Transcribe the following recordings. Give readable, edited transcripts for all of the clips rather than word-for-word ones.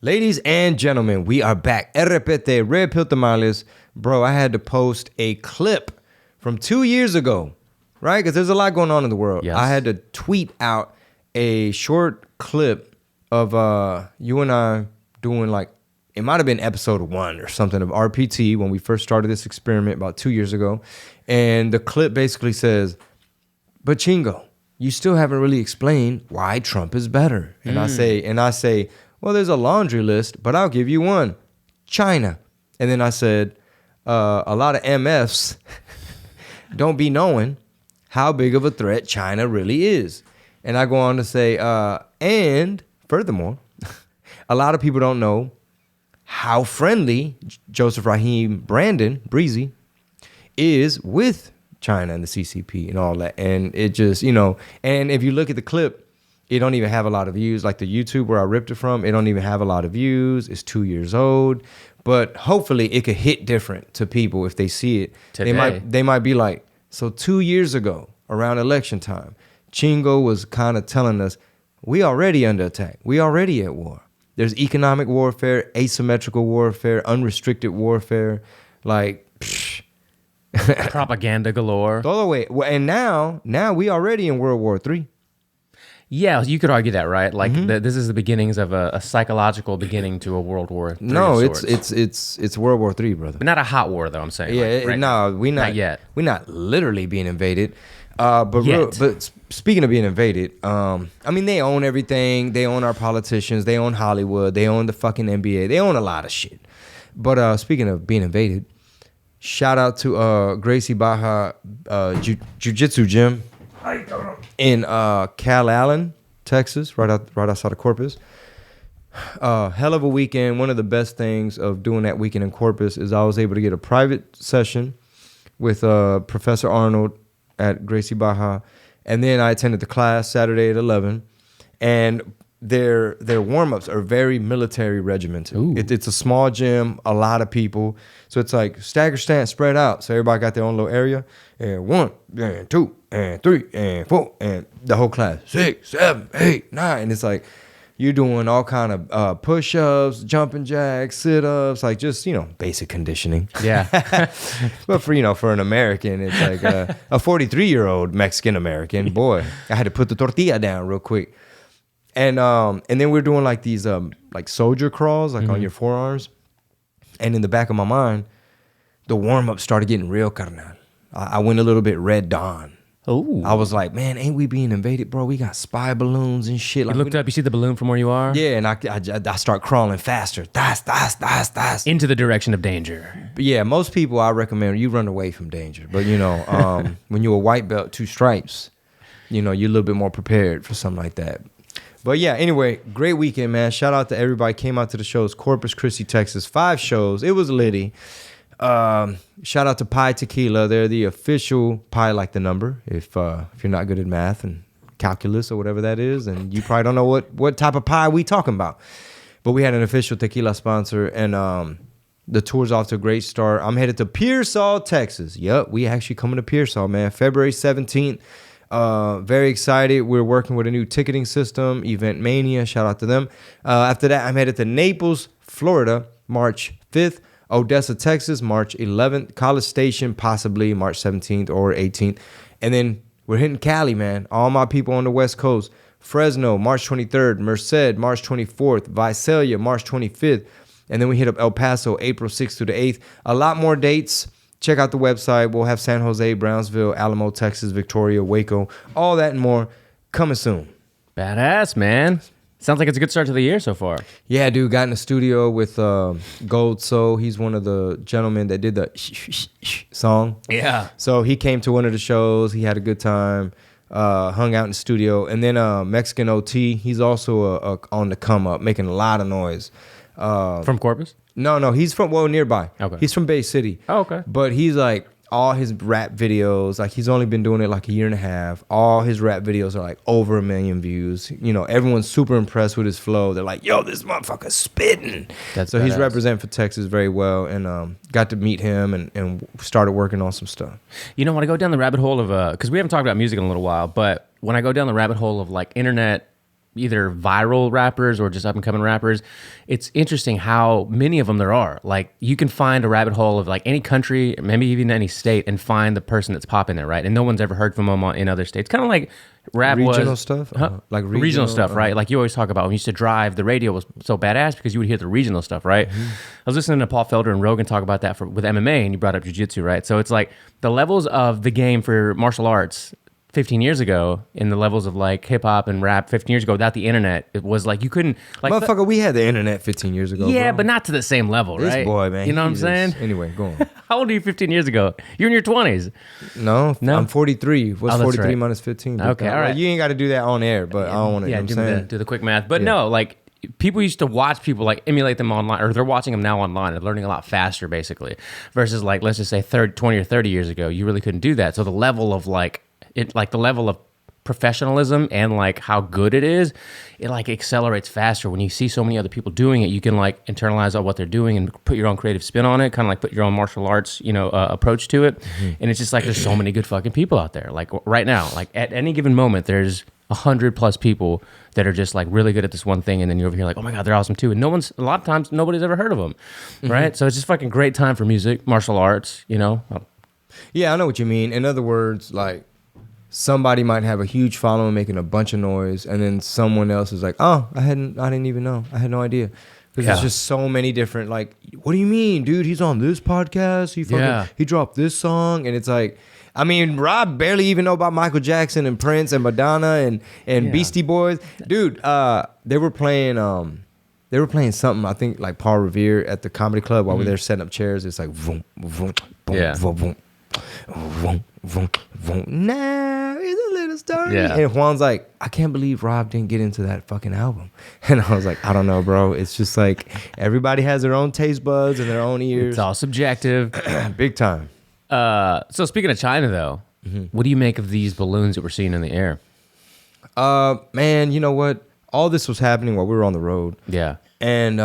Ladies and gentlemen, we are back. RPT, Red Pill Tamales. Bro, I had to post a clip from 2 years ago, right? Because there's a lot going on in the world. Yes. I had to tweet out a short clip of you and I doing like, it might have been episode 1 or something of RPT when we first started this experiment about 2 years ago. And the clip basically says, but Chingo, you still haven't really explained why Trump is better. And I say, well, there's a laundry list, but I'll give you one. China. And then I said, a lot of MFs don't be knowing how big of a threat China really is. And I go on to say, and furthermore, a lot of people don't know how friendly Joseph Rahim Brandon, Breezy, is with China and the CCP and all that. And it just, and if you look at the clip, it don't even have a lot of views. Like the YouTube where I ripped it from, it don't even have a lot of views. It's 2 years old. But hopefully it could hit different to people if they see it. Today. They might be like, so 2 years ago, around election time, Chingo was kind of telling us, we already under attack. We already at war. There's economic warfare, asymmetrical warfare, unrestricted warfare, like propaganda galore. All the way. And now we already in World War III. Yeah, you could argue that, right? Like this is the beginnings of a psychological beginning to a World War III. No, of sorts. it's World War III, brother. But not a hot war, though. I'm saying. Yeah, like, right no, we not yet. We're not literally being invaded. But speaking of being invaded, I mean, they own everything. They own our politicians. They own Hollywood. They own the fucking NBA. They own a lot of shit. But speaking of being invaded, shout out to Gracie Baja Jiu-Jitsu Gym in Calallen, Texas, right outside of Corpus. Hell of a weekend. One of the best things of doing that weekend in Corpus is I was able to get a private session with Professor Arnold at Gracie Baja, and then I attended the class Saturday at 11, and their warm-ups are very military regimented. It's a small gym, a lot of people, so it's like stagger stance, spread out, so everybody got their own little area, and 1 and 2 and 3 and 4 and the whole class 6, 7, 8, 9, and it's like you're doing all kind of push-ups, jumping jacks, sit-ups, like just, basic conditioning. Yeah. But for an American, it's like a 43-year-old Mexican-American, boy, I had to put the tortilla down real quick. And then we're doing like these like soldier crawls, like on your forearms. And in the back of my mind, the warm-up started getting real, carnal. I went a little bit Red Dawn. Oh, I was like, man, ain't we being invaded, bro? We got spy balloons and shit. you looked up, you see the balloon from where you are? Yeah, and I start crawling faster. Das. Into the direction of danger. But yeah, most people I recommend you run away from danger. But when you're a white belt, 2 stripes, you're a little bit more prepared for something like that. But yeah, anyway, great weekend, man. Shout out to everybody came out to the shows. Corpus Christi, Texas, 5 shows. It was litty. Shout out to Pi Tequila. They're the official Pi like the number. If you're not good at math and calculus or whatever that is, and you probably don't know what type of pie we talking about. But we had an official tequila sponsor, and the tour's off to a great start. I'm headed to Pearsall, Texas. Yep, we actually coming to Pearsall, man. February 17th. Very excited. We're working with a new ticketing system, Event Mania. Shout out to them. After that, I'm headed to Naples, Florida, March 5th. Odessa, Texas, March 11th. College Station, possibly March 17th or 18th. And then we're hitting Cali, man. All my people on the West Coast. Fresno, March 23rd. Merced, March 24th. Visalia, March 25th. And then we hit up El Paso, April 6th through the 8th. A lot more dates. Check out the website. We'll have San Jose, Brownsville, Alamo, Texas, Victoria, Waco. All that and more coming soon. Badass, man. Sounds like it's a good start to the year so far. Yeah, dude, got in the studio with Gold So. He's one of the gentlemen that did the song. Yeah. So he came to one of the shows. He had a good time, hung out in the studio. And then Mexican OT, he's also on the come up, making a lot of noise. From Corpus? No, he's from, nearby. Okay. He's from Bay City. Oh, okay. But he's like, all his rap videos, like he's only been doing it like a year and a half. All his rap videos are like over 1 million views. Everyone's super impressed with his flow. They're like, yo, this motherfucker's spitting. That's so badass. He's representing for Texas very well, and got to meet him and started working on some stuff. When I go down the rabbit hole of, because we haven't talked about music in a little while, but when I go down the rabbit hole of like internet either viral rappers or just up and coming rappers, it's interesting how many of them there are. Like you can find a rabbit hole of like any country, maybe even any state, and find the person that's popping there, right? And no one's ever heard from them in other states. Kind of like rap regional was stuff, like regional stuff, right? Like you always talk about when you used to drive, the radio was so badass because you would hear the regional stuff, right? I was listening to Paul Felder and Rogan talk about that with MMA, and you brought up jiu-jitsu, right? So it's like the levels of the game for martial arts 15 years ago and the levels of like hip hop and rap 15 years ago without the internet, it was like you couldn't like motherfucker, we had the internet 15 years ago. Yeah, bro. but not to the same level, right? This boy, man. You know what I'm saying? Anyway, go on. How old are you 15 years ago? You're in your 20s. No, I'm 43. What's 43 right. minus 15? Okay, all right. You ain't got to do that on air, but I don't want to. Yeah, you know what I'm saying? do the quick math. But no, like people used to watch people like emulate them online, or they're watching them now online and learning a lot faster, basically. Versus like, let's just say 20 or 30 years ago, you really couldn't do that. So the level of the level of professionalism and like how good it is, it like accelerates faster when you see so many other people doing it. You can like internalize all what they're doing and put your own creative spin on it, kind of like put your own martial arts approach to it. And it's just like there's so many good fucking people out there. Like right now, like at any given moment, there's 100+ people that are just like really good at this one thing, and then you're over here like, oh my god, they're awesome too, and a lot of times nobody's ever heard of them, right? So it's just fucking great time for music, martial arts, Yeah, I know what you mean. In other words, like somebody might have a huge following making a bunch of noise, and then someone else is like, oh, I didn't even know. I had no idea. Because there's just so many different, like, what do you mean, dude? He's on this podcast. He dropped this song. And it's like, I mean, Rob barely even know about Michael Jackson and Prince and Madonna and Beastie Boys. Dude, they were playing something, I think, like Paul Revere at the comedy club while they're setting up chairs. It's like, vroom, vroom, boom, vroom, vroom. Vroom, vroom, vroom. Now it's a little story. Yeah. And Juan's like, I can't believe Rob didn't get into that fucking album. And I was like, I don't know, bro. It's just like everybody has their own taste buds and their own ears. It's all subjective. Big time. So speaking of China, though, what do you make of these balloons that we're seeing in the air? Man, you know what? All this was happening while we were on the road. Yeah. And,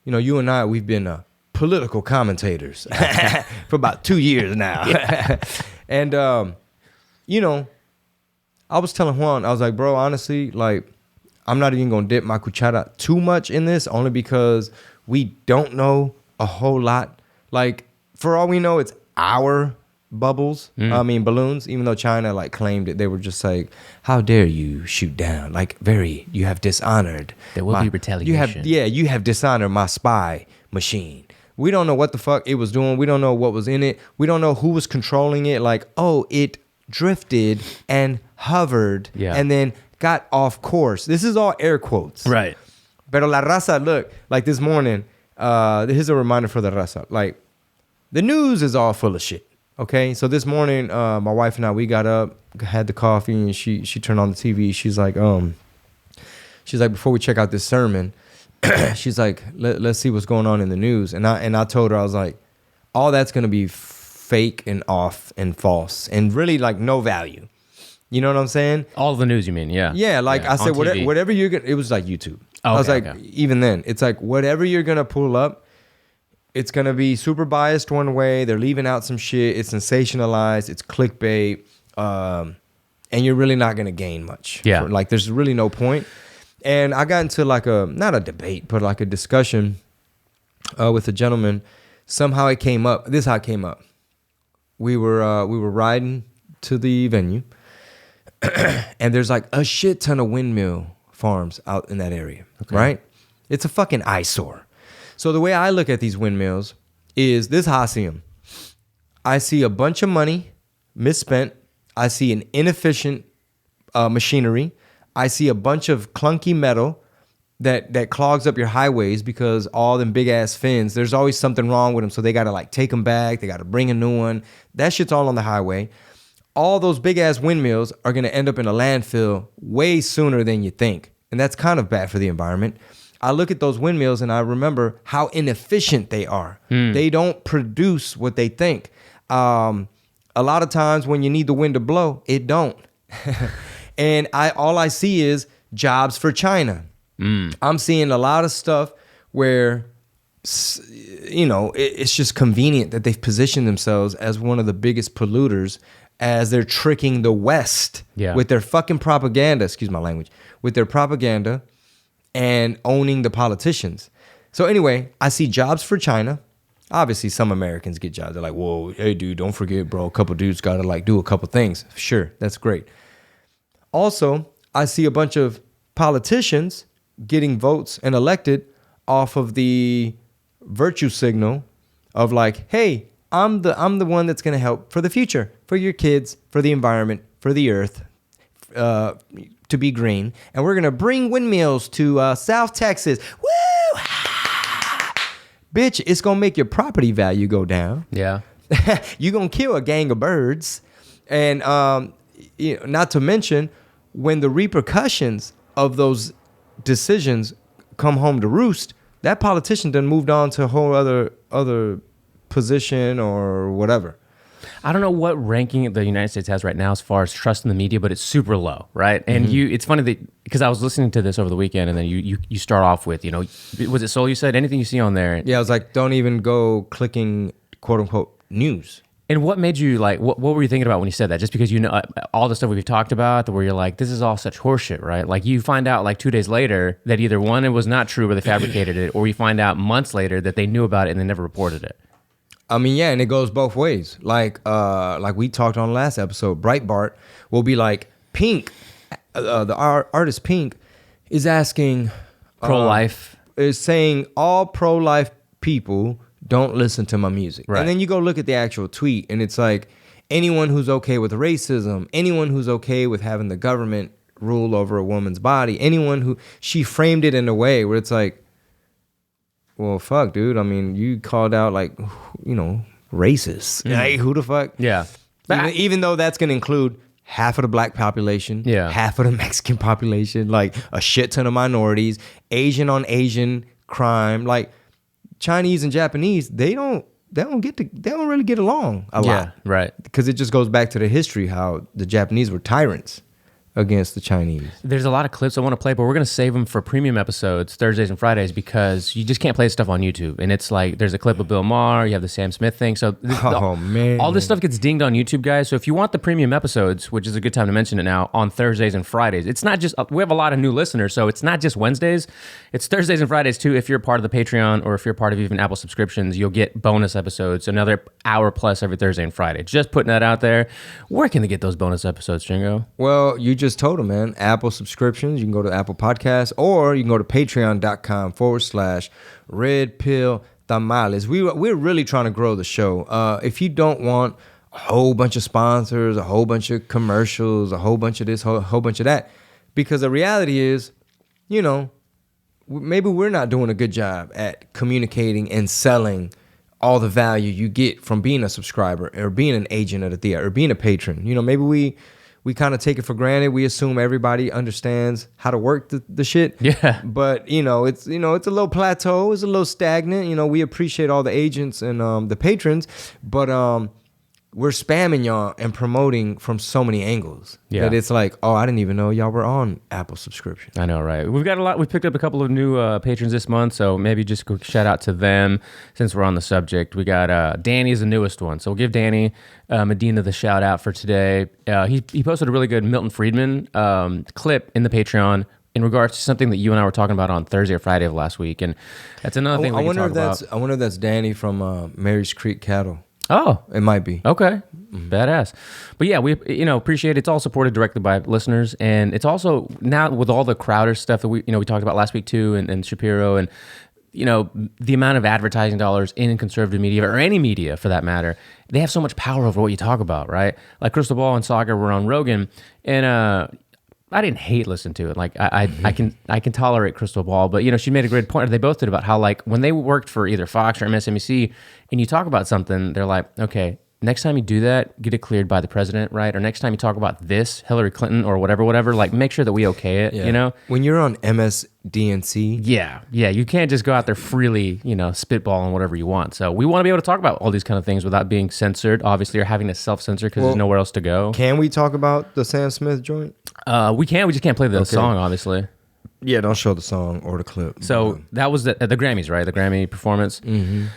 you and I, we've been political commentators for about 2 years now. And, I was telling Juan, I was like, bro, honestly, like, I'm not even going to dip my cuchara too much in this, only because we don't know a whole lot. Like, for all we know, it's our bubbles. Balloons, even though China like claimed it, they were just like, how dare you shoot down? Like, you have dishonored. There will be retaliation. You have dishonored my spy machine. We don't know what the fuck it was doing. We don't know what was in it. We don't know who was controlling it. Like, oh, it drifted and hovered and then got off course. This is all air quotes. Right. Pero la raza, look, like this morning, here's a reminder for the raza. Like, the news is all full of shit. Okay? So this morning, my wife and I, we got up, had the coffee, and she turned on the TV. She's like, before we check out this sermon, she's like, let's see what's going on in the news. And I told her, I was like, all that's going to be fake and off and false and really like no value. You know what I'm saying? All the news, you mean? Yeah. Yeah. Like I said, whatever you're going to, it was like YouTube. I was like, even then, it's like whatever you're going to pull up, it's going to be super biased one way. They're leaving out some shit. It's sensationalized. It's clickbait. And you're really not going to gain much. Yeah. Like there's really no point. And I got into like not a debate, but like a discussion with a gentleman. Somehow it came up. This is how it came up. We were riding to the venue, and there's like a shit ton of windmill farms out in that area, right? It's a fucking eyesore. So the way I look at these windmills is this: how I see them. I see a bunch of money misspent. I see an inefficient machinery. I see a bunch of clunky metal that clogs up your highways because all them big ass fins, there's always something wrong with them. So they got to like take them back. They got to bring a new one. That shit's all on the highway. All those big ass windmills are going to end up in a landfill way sooner than you think. And that's kind of bad for the environment. I look at those windmills and I remember how inefficient they are. They don't produce what they think. A lot of times when you need the wind to blow, it don't. And all I see is jobs for China. I'm seeing a lot of stuff where, it's just convenient that they've positioned themselves as one of the biggest polluters as they're tricking the West with their fucking propaganda, excuse my language, with their propaganda and owning the politicians. So anyway, I see jobs for China. Obviously, some Americans get jobs. They're like, whoa, hey, dude, don't forget, bro. A couple dudes got to like do a couple things. Sure, that's great. Also, I see a bunch of politicians getting votes and elected off of the virtue signal of like, hey, I'm the one that's going to help for the future, for your kids, for the environment, for the earth, to be green. And we're going to bring windmills to South Texas. Woo! Bitch, it's going to make your property value go down. Yeah. You're going to kill a gang of birds. And not to mention, when the repercussions of those decisions come home to roost, that politician done moved on to a whole other position or whatever. I don't know what ranking the United States has right now as far as trust in the media, but it's super low, right? And it's funny that because I was listening to this over the weekend, and then you start off with, was it Soul? You said anything you see on there? Yeah, I was like, don't even go clicking quote unquote news. And what made you like? What were you thinking about when you said that? Just because all the stuff we've talked about, where you're like, this is all such horseshit, right? Like you find out like 2 days later that either one, it was not true, or they fabricated it, or you find out months later that they knew about it and they never reported it. I mean, yeah, and it goes both ways. Like we talked on the last episode, Breitbart will be like, Pink, the artist Pink, is asking pro-life, is saying all pro-life people don't listen to my music. Right. And then you go look at the actual tweet, and it's like, anyone who's okay with racism, anyone who's okay with having the government rule over a woman's body, anyone who, she framed it in a way where it's like, well, fuck, dude. I mean, you called out like, racist. Like, who the fuck? Yeah. Even though that's going to include half of the black population, half of the Mexican population, like a shit ton of minorities, Asian on Asian crime, like Chinese and Japanese, they don't really get along a lot. Yeah, right. Because it just goes back to the history, how the Japanese were tyrants against the Chinese. There's a lot of clips I want to play, but we're going to save them for premium episodes, Thursdays and Fridays, because you just can't play stuff on YouTube. And it's like, there's a clip of Bill Maher, you have the Sam Smith thing. So man, all this stuff gets dinged on YouTube, guys. So if you want the premium episodes, which is a good time to mention it now, on Thursdays and Fridays, it's not just, we have a lot of new listeners, so it's not just Wednesdays, it's Thursdays and Fridays too. If you're part of the Patreon, or if you're part of even Apple subscriptions, you'll get bonus episodes, another hour plus every Thursday and Friday. Just putting that out there. Where can they get those bonus episodes, Chingo? Well, you just told them, man. Apple subscriptions. You can go to Apple Podcasts, or you can go to patreon.com/Red Pill Tamales. We're really trying to grow the show. If you don't want a whole bunch of sponsors, a whole bunch of commercials, a whole bunch of this, a whole bunch of that, because the reality is, maybe we're not doing a good job at communicating and selling all the value you get from being a subscriber, or being an agent at a theater, or being a patron. Maybe we kind of take it for granted. We assume everybody understands how to work the shit. Yeah. But it's a little plateau. It's a little stagnant. We appreciate all the agents and the patrons, but we're spamming y'all and promoting from so many angles that it's like, oh, I didn't even know y'all were on Apple subscription. I know, right? We've got a lot. We picked up a couple of new patrons this month, so maybe just a quick shout out to them since we're on the subject. We got Danny is the newest one, so we'll give Danny Medina the shout out for today. He posted a really good Milton Friedman clip in the Patreon in regards to something that you and I were talking about on Thursday or Friday of last week, and that's another thing we can talk about. I wonder if that's Danny from Mary's Creek Cattle. Oh, it might be. Okay. Badass. But yeah, we appreciate it. It's all supported directly by listeners, and it's also now with all the Crowder stuff that we talked about last week too, and Shapiro, and the amount of advertising dollars in conservative media, or any media for that matter, they have so much power over what you talk about, right? Like Crystal Ball and Saga were on Rogan, and I didn't hate listening to it. Like I can tolerate Crystal Ball, but she made a great point. They both did about how, like, when they worked for either Fox or MSNBC, and you talk about something, they're like, okay, next time you do that, get it cleared by the president, right? Or next time you talk about this, Hillary Clinton or whatever, like, make sure that we okay it. When you're on MSDNC, yeah, you can't just go out there freely, spitballing whatever you want. So we want to be able to talk about all these kind of things without being censored, obviously, or having to self-censor because there's nowhere else to go. Can we talk about the Sam Smith joint? We can. We just can't play the song, obviously. Yeah, don't show the song or the clip. So that was the Grammys, right? The Grammy performance. Mm-hmm.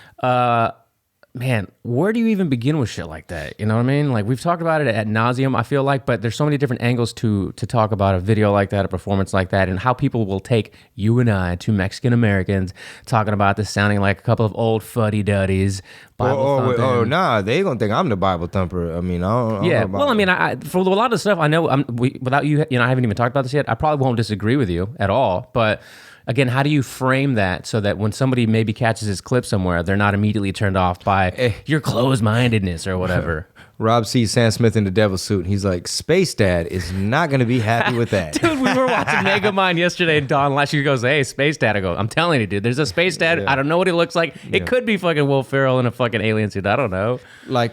man, where do you even begin with shit like that? You know what I mean? Like, we've talked about it ad nauseum, I feel like, but there's so many different angles to talk about a video like that, a performance like that, and how people will take you and I, two Mexican Americans, talking about this sounding like a couple of old fuddy-duddies. Oh, nah, they gonna think I'm the Bible thumper. I mean, I don't know about well, I mean, for a lot of the stuff I know, without you, I haven't even talked about this yet. I probably won't disagree with you at all, but again, how do you frame that so that when somebody maybe catches this clip somewhere, they're not immediately turned off by your closed-mindedness or whatever? Rob sees Sam Smith in the devil suit, and he's like, Space Dad is not going to be happy with that. Dude, we were watching Megamind yesterday, and Don Lashley goes, hey, Space Dad. I go, I'm telling you, dude, there's a Space Dad. Yeah. I don't know what he looks like. It could be fucking Will Ferrell in a fucking alien suit. I don't know. Like,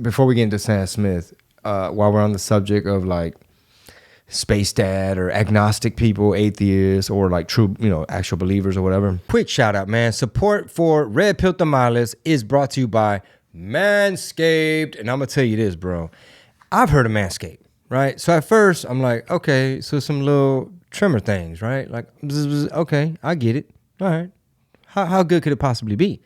before we get into Sam Smith, while we're on the subject of, like, Space Dad or agnostic people, atheists, or like true, actual believers or whatever. Quick shout out, man. Support for Red Pill Tamales is brought to you by Manscaped. And I'm going to tell you this, bro. I've heard of Manscaped, right? So at first, I'm like, okay, so some little trimmer things, right? Like, okay, I get it. All right. How good could it possibly be?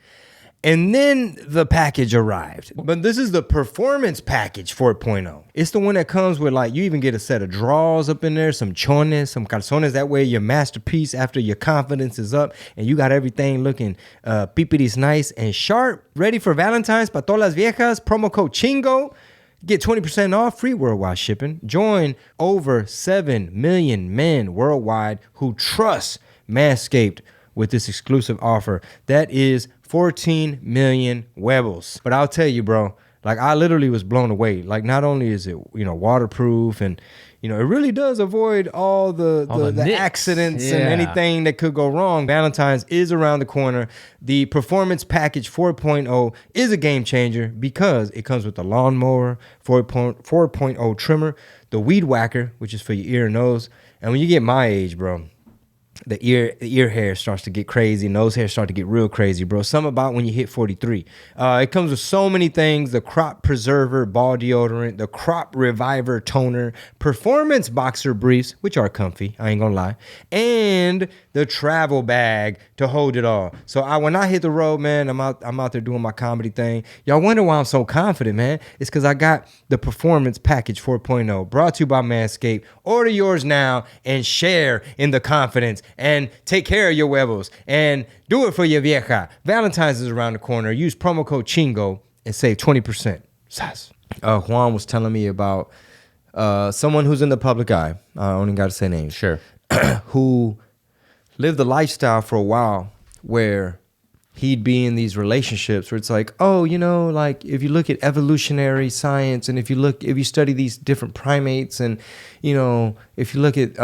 And then the package arrived. But this is the Performance Package 4.0. It's the one that comes with, like, you even get a set of drawers up in there, some chones, some calzones. That way your masterpiece after your confidence is up and you got everything looking pipiris nice and sharp. Ready for Valentine's, pa todas las viejas. Promo code Chingo. Get 20% off, free worldwide shipping. Join over 7 million men worldwide who trust Manscaped with this exclusive offer. That is 14 million huevos. But I'll tell you, bro, like, I literally was blown away. Like, not only is it, waterproof, and, it really does avoid all the accidents and anything that could go wrong. Valentine's is around the corner. The Performance Package 4.0 is a game changer because it comes with the Lawnmower 4.0 trimmer, the Weed Whacker, which is for your ear and nose. And when you get my age, bro, the ear hair starts to get crazy, nose hair start to get real crazy, bro. Something about when you hit 43. It comes with so many things: the Crop Preserver Ball Deodorant, the Crop Reviver Toner, Performance Boxer Briefs, which are comfy, I ain't gonna lie, and the travel bag to hold it all. So when I hit the road, man, I'm out there doing my comedy thing. Y'all wonder why I'm so confident, man. It's because I got the Performance Package 4.0, brought to you by Manscaped. Order yours now and share in the confidence and take care of your huevos and do it for your vieja. Valentine's is around the corner. Use promo code Chingo and save 20%. Sas. Juan was telling me about someone who's in the public eye. I only got to say names. Sure. Who lived a lifestyle for a while where he'd be in these relationships where it's like, oh, like, if you look at evolutionary science, and if you study these different primates, and, if you look at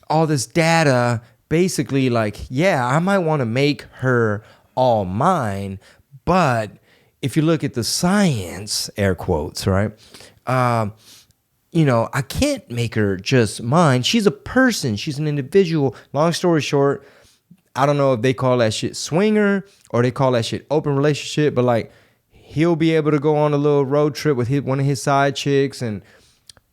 all this data, basically, like, yeah, I might want to make her all mine, but if you look at the science, air quotes, right? I can't make her just mine. She's a person. She's an individual. Long story short, I don't know if they call that shit swinger or they call that shit open relationship, but, like, he'll be able to go on a little road trip with one of his side chicks, and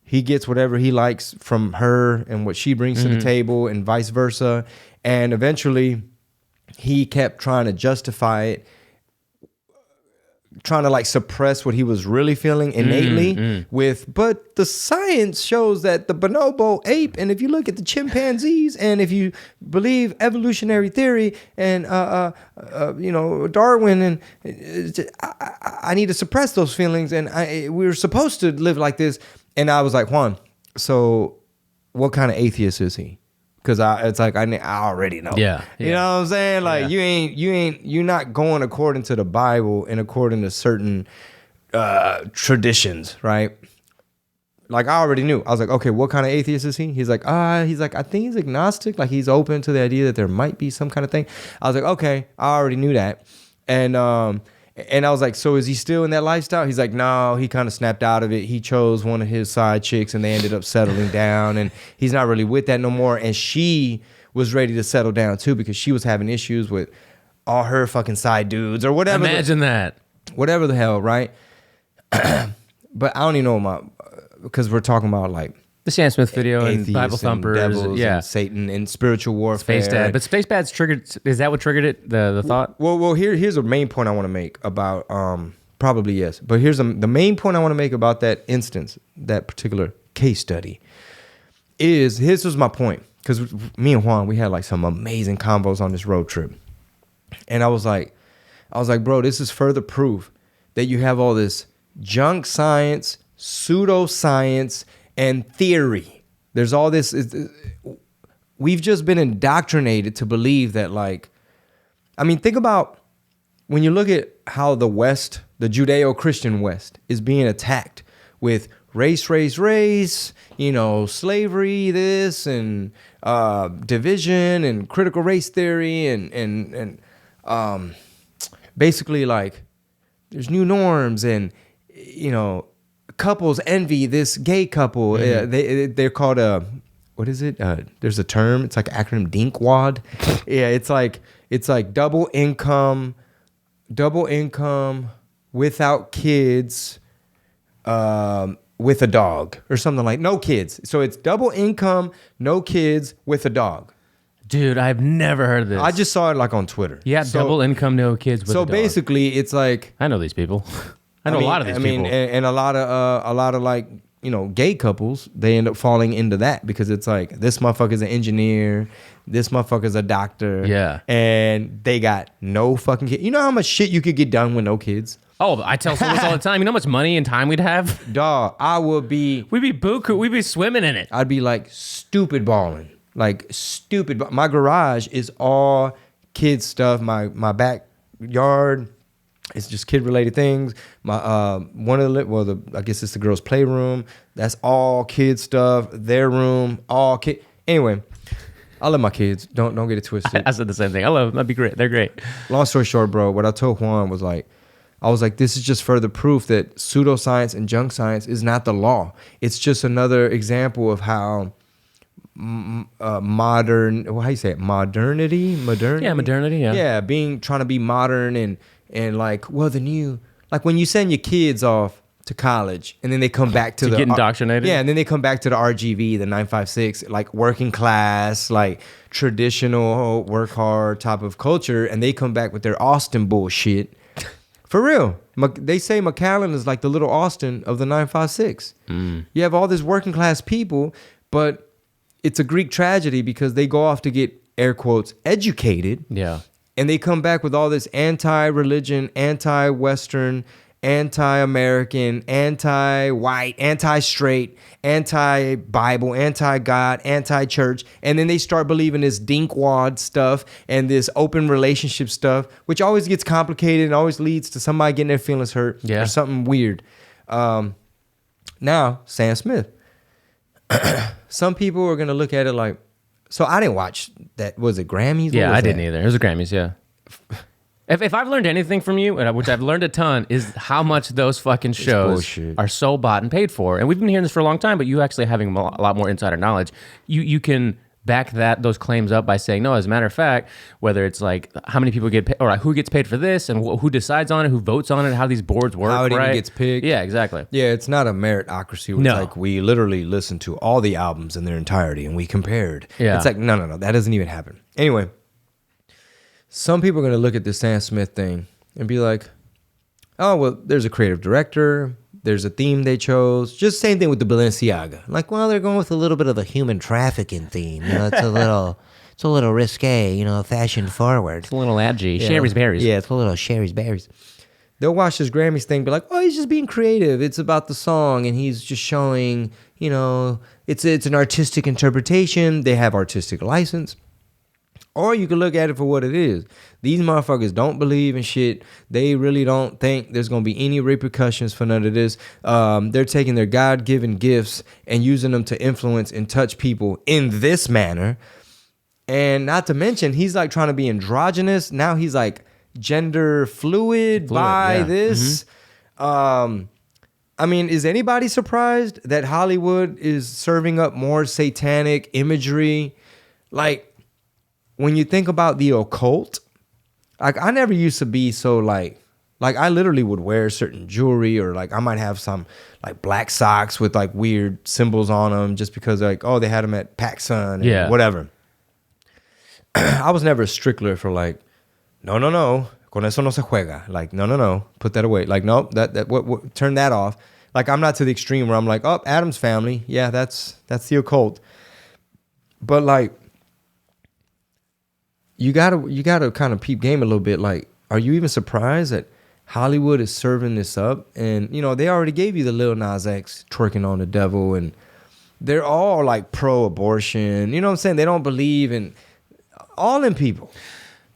he gets whatever he likes from her and what she brings to the table, and vice versa. And eventually he kept trying to justify it, trying to, like, suppress what he was really feeling innately but the science shows that the bonobo ape, and if you look at the chimpanzees, and if you believe evolutionary theory and Darwin, and I need to suppress those feelings, and we're supposed to live like this. And I was like, Juan, so what kind of atheist is he? Because it's like I already know. Yeah. You know what I'm saying? Like, you're not going according to the Bible and according to certain traditions, right? Like, I already knew. I was like, okay, what kind of atheist is he? He's like, I think he's agnostic. Like, he's open to the idea that there might be some kind of thing. I was like, okay, I already knew that. And I was like, so is he still in that lifestyle? He's like, no, he kind of snapped out of it. He chose one of his side chicks and they ended up settling down, and he's not really with that no more. And she was ready to settle down too because she was having issues with all her fucking side dudes or whatever. Imagine that. Whatever the hell, right? But I don't even know because we're talking about, like, The Sam Smith video and atheists Bible thumpers, devils yeah, and Satan and spiritual warfare. Space Dad, but Space Dad's triggered. Is that what triggered it? The thought? Well, here's a main point I want to make about probably yes, but here's the main point I want to make about that instance, that particular case study. This was my point, because me and Juan, we had like some amazing combos on this road trip, and I was like, bro, this is further proof that you have all this junk science, pseudoscience, and theory. There's all this. We've just been indoctrinated to believe that, like, I mean, think about when you look at how the West, the Judeo-Christian West, is being attacked with race, slavery, this, and division, and critical race theory, and basically, like, there's new norms, and, couples envy this gay couple. Mm-hmm. They're called what is it? There's a term. It's like acronym DINKWAD. Yeah, it's like double income without kids, with a dog or something, like no kids. So it's double income, no kids with a dog. Dude, I've never heard of this. I just saw it like on Twitter. Yeah, double income, no kids with a dog. So basically, it's like, I know these people. I know a lot of these people. And a lot of like, gay couples, they end up falling into that, because it's like, this motherfucker's an engineer, this motherfucker's a doctor. Yeah. And they got no fucking kids. You know how much shit you could get done with no kids? Oh, I tell someone all the time. You know how much money and time we'd have? Dog, we'd be buku. We'd be swimming in it. I'd be like stupid balling. Like stupid. My garage is all kids stuff. My backyard, it's just kid related things. My I guess it's the girls' playroom. That's all kid stuff. Their room, all kid. Anyway, I love my kids. Don't get it twisted. I said the same thing. I love them. That'd be great. They're great. Long story short, bro, what I told Juan was like, I was like, this is just further proof that pseudoscience and junk science is not the law. It's just another example of how modern, how you say it? Modernity. Yeah, modernity. Yeah. Yeah, trying to be modern and like, well, like when you send your kids off to college and then they come back to get indoctrinated. Yeah, and then they come back to the RGV, the 956, like working class, like traditional work hard type of culture, and they come back with their Austin bullshit. For real. They say McAllen is like the little Austin of the 956. You have all this working class people, but it's a Greek tragedy because they go off to get, air quotes, educated. Yeah. And they come back with all this anti-religion, anti-Western, anti-American, anti-white, anti-straight, anti-Bible, anti-God, anti-church. And then they start believing this dinkwad stuff and this open relationship stuff, which always gets complicated and always leads to somebody getting their feelings hurt or something weird. Now, Sam Smith. Some people are going to look at it like, so I didn't watch that. Was it Grammys? Yeah, I didn't either. It was the Grammys, yeah. If I've learned anything from you, which I've learned a ton, is how much those fucking shows are so bought and paid for. And we've been hearing this for a long time, but you actually having a lot more insider knowledge, you can back those claims up by saying, no, as a matter of fact, whether it's like how many people get paid, or who gets paid for this, and who decides on it, who votes on it, how these boards work, how it right? even gets picked. Yeah, exactly. Yeah, it's not a meritocracy. It's like we literally listened to all the albums in their entirety and we compared. Yeah. It's like, no, that doesn't even happen. Anyway, some people are going to look at this Sam Smith thing and be like, oh, well, there's a creative director. There's a theme they chose. Just same thing with the Balenciaga. Like, well, they're going with a little bit of a human trafficking theme. It's a little risque, fashion forward. It's a little edgy. Sherry's berries. Yeah, it's a little Sherry's berries. They'll watch this Grammys thing, be like, oh, he's just being creative. It's about the song, and he's just showing, it's an artistic interpretation. They have artistic license. Or you can look at it for what it is. These motherfuckers don't believe in shit. They really don't think there's going to be any repercussions for none of this. They're taking their God-given gifts and using them to influence and touch people in this manner. And not to mention, he's like trying to be androgynous. Now he's like gender fluid by this. Mm-hmm. I mean, is anybody surprised that Hollywood is serving up more satanic imagery? Like, when you think about the occult, like I never used to be so like Like I literally would wear certain jewelry, or like I might have some like black socks with like weird symbols on them just because like, oh, they had them at PacSun and whatever. I was never a stickler for like, no, con eso no se juega. Like, no, put that away. Like, no, what turn that off. Like, I'm not to the extreme where I'm like, oh, Adam's family. Yeah, that's the occult. But like, you gotta kind of peep game a little bit. Like, are you even surprised that Hollywood is serving this up? And, you know, they already gave you the Lil Nas X twerking on the devil, and they're all like pro-abortion. You know what I'm saying? They don't believe in all in people.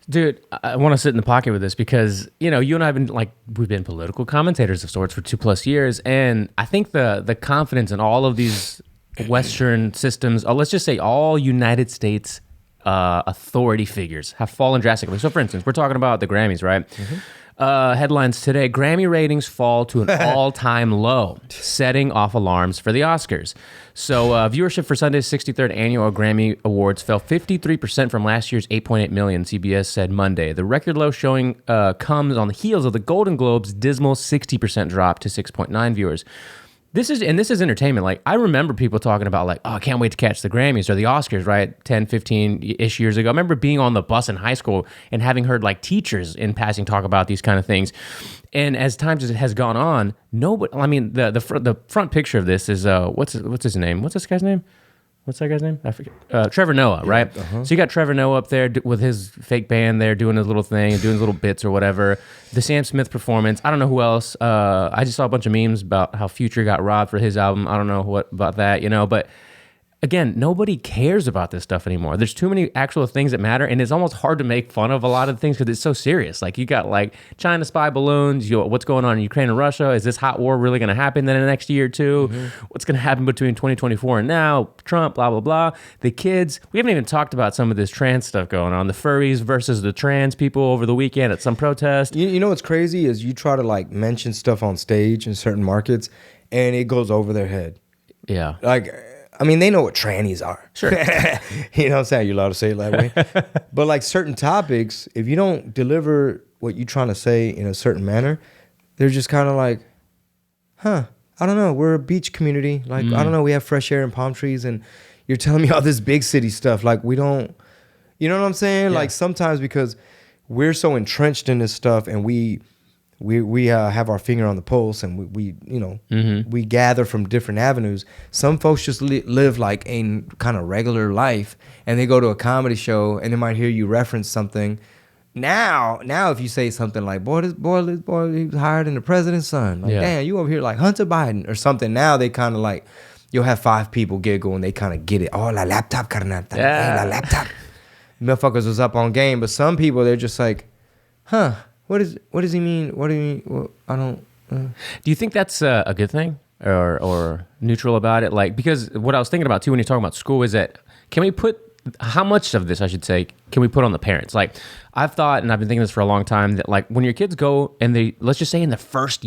Dude, I want to sit in the pocket with this because, you know, you and I have been we've been political commentators of sorts for 2+ years. And I think the confidence in all of these Western systems, or let's just say all United States authority figures, have fallen drastically. So for instance, we're talking about the Grammys, right? Mm-hmm. Headlines today: Grammy ratings fall to an all-time low, setting off alarms for the Oscars. So viewership for Sunday's 63rd annual Grammy Awards fell 53% from last year's 8.8 million, CBS said Monday. The record low showing comes on the heels of the Golden Globes' dismal 60% drop to 6.9 viewers. This is entertainment. Like, I remember people talking about like, oh, I can't wait to catch the Grammys or the Oscars, right? 10, 15-ish years ago. I remember being on the bus in high school and having heard like teachers in passing talk about these kind of things. And as time has gone on, nobody, I mean, the front picture of this is, what's his name? What's this guy's name? What's that guy's name? I forget. Trevor Noah, right? Uh-huh. So you got Trevor Noah up there with his fake band there doing his little thing and doing his little bits or whatever. The Sam Smith performance. I don't know who else. I just saw a bunch of memes about how Future got robbed for his album. I don't know what about that, you know, but again, nobody cares about this stuff anymore. There's too many actual things that matter, and it's almost hard to make fun of a lot of things because it's so serious. Like, you got like China spy balloons, what's going on in Ukraine and Russia? Is this hot war really going to happen in the next year or two? Mm-hmm. What's going to happen between 2024 and now? Trump, blah, blah, blah. The kids. We haven't even talked about some of this trans stuff going on. The furries versus the trans people over the weekend at some protest. You know what's crazy is you try to like mention stuff on stage in certain markets, and it goes over their head. Yeah. Like, I mean, they know what trannies are. Sure. You know what I'm saying? You're allowed to say it that way. But like certain topics, if you don't deliver what you're trying to say in a certain manner, they're just kind of like, I don't know. We're a beach community. Like, I don't know. We have fresh air and palm trees, and you're telling me all this big city stuff. Like, we don't, you know what I'm saying? Yeah. Like, sometimes because we're so entrenched in this stuff, and we have our finger on the pulse, and we you know, we gather from different avenues. Some folks just live like a kind of regular life, and they go to a comedy show and they might hear you reference something. Now if you say something like, boy, he was hired in the president's son. Like, damn, you over here like Hunter Biden or something. Now they kind of like, you'll have 5 people giggle and they kind of get it. Oh, la laptop, carnal. Hey, la laptop. Motherfuckers was up on game, but some people, they're just like, what does he mean? What do you mean? Well, I don't. Do you think that's a good thing or neutral about it? Like, because what I was thinking about too when you're talking about school is that how much of this, I should say, can we put on the parents? Like, I've thought, and I've been thinking this for a long time, that like when your kids go and they, let's just say in the first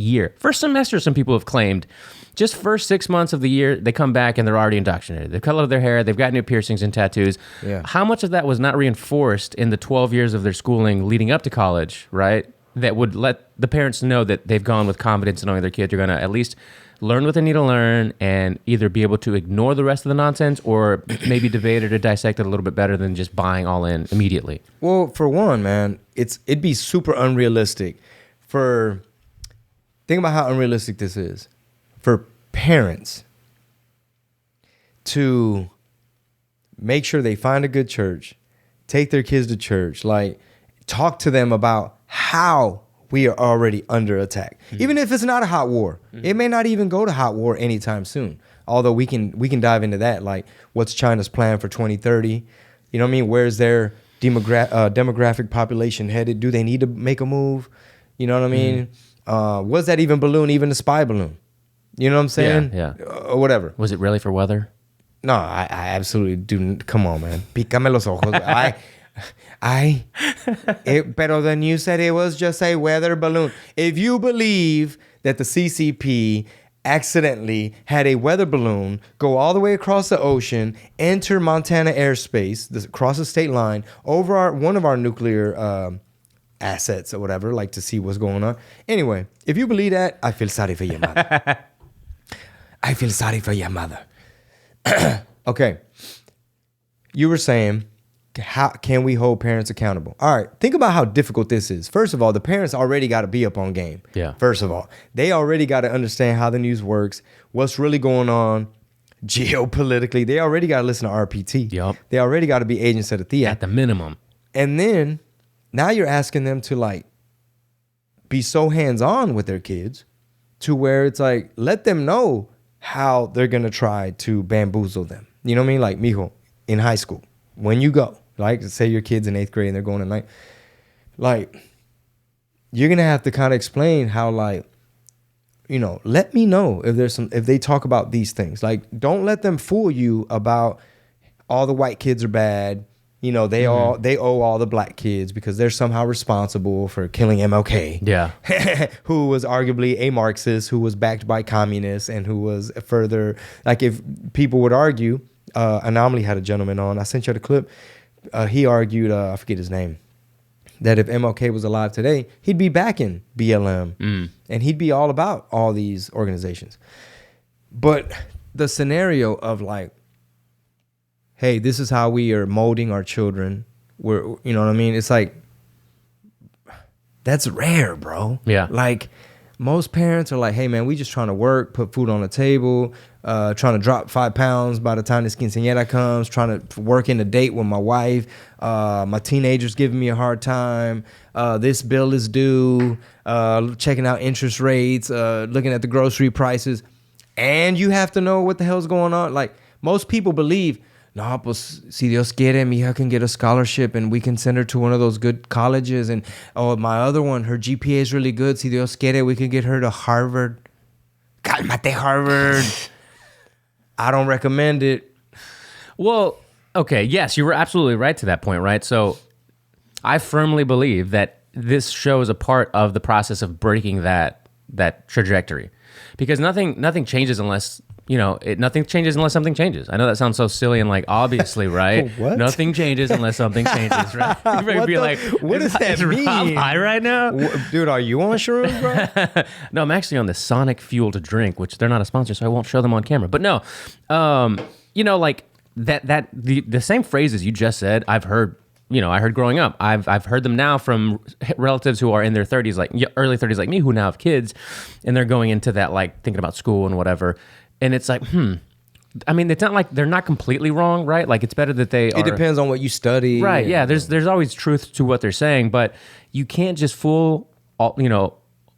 semester, some people have claimed, just first 6 months of the year, they come back and they're already indoctrinated. They've colored their hair, they've got new piercings and tattoos. Yeah. How much of that was not reinforced in the 12 years of their schooling leading up to college, right? That would let the parents know that they've gone with confidence knowing their kids are going to at least learn what they need to learn and either be able to ignore the rest of the nonsense or maybe debate it or dissect it a little bit better than just buying all in immediately. Well, for one, man, it'd be super unrealistic think about how unrealistic this is for parents to make sure they find a good church, take their kids to church, like talk to them about how we are already under attack. Mm-hmm. Even if it's not a hot war, it may not even go to hot war anytime soon. Although we can dive into that, like what's China's plan for 2030? You know what I mean? Where's their demographic population headed? Do they need to make a move? You know what I mean? Was that even balloon even a spy balloon? You know what I'm saying? Yeah. Or whatever. Was it really for weather? No, I absolutely do. Come on, man. Pícame los ojos. Pero then you said it was just a weather balloon. If you believe that the CCP accidentally had a weather balloon go all the way across the ocean, enter Montana airspace, cross the state line, over one of our nuclear assets or whatever, like to see what's going on. Anyway, if you believe that, I feel sorry for your mother. I feel sorry for your mother. Okay. You were saying, how can we hold parents accountable? All right, think about how difficult this is. First of all, the parents already got to be up on game. Yeah. First of all, they already got to understand how the news works, what's really going on geopolitically. They already got to listen to RPT. Yep. They already got to be agents of the theater. At the minimum. And then now you're asking them to like be so hands-on with their kids to where it's like, let them know how they're going to try to bamboozle them. You know what I mean? Like, mijo, in high school, when you go, like, say your kid's in 8th grade and they're going to 9th, like, you're going to have to kind of explain how, like, you know, let me know if they talk about these things. Like, don't let them fool you about all the white kids are bad. You know, they owe all the black kids because they're somehow responsible for killing MLK. Yeah. Who was arguably a Marxist, who was backed by communists, and who was further, like, if people would argue, Anomaly had a gentleman on, I sent you the clip. He argued, I forget his name, that if MLK was alive today, he'd be backing BLM and he'd be all about all these organizations. But the scenario of like, hey, this is how we are molding our children. You know what I mean? It's like, that's rare, bro. Yeah. Like, most parents are like, hey, man, we just trying to work, put food on the table, trying to drop 5 pounds by the time this quinceañera comes, trying to work in a date with my wife. My teenager's giving me a hard time. This bill is due. Checking out interest rates, looking at the grocery prices. And you have to know what the hell's going on. Like, most people believe, no, pues, si Dios quiere, mi hija can get a scholarship and we can send her to one of those good colleges. And, oh, my other one, her GPA is really good. Si Dios quiere, we can get her to Harvard. Cálmate, Harvard. I don't recommend it. Well, okay, yes, you were absolutely right to that point, right? So I firmly believe that this show is a part of the process of breaking that trajectory. Because nothing changes unless... You know, nothing changes unless something changes. I know that sounds so silly and like obviously, right? What? Nothing changes unless something changes, right? You're going to be like, what does that mean? Rob high right now? Dude, are you on shrooms, bro? No, I'm actually on the Sonic Fuel to Drink, which they're not a sponsor, so I won't show them on camera. But no, you know, like the same phrases you just said, I've heard. You know, I heard growing up. I've heard them now from relatives who are in their 30s, like early 30s, like me, who now have kids, and they're going into that, like thinking about school and whatever. And it's like, I mean, it's not like they're not completely wrong, right? Like, it's better that they are. It depends on what you study. Right, yeah. There's always truth to what they're saying, but you can't just fool, all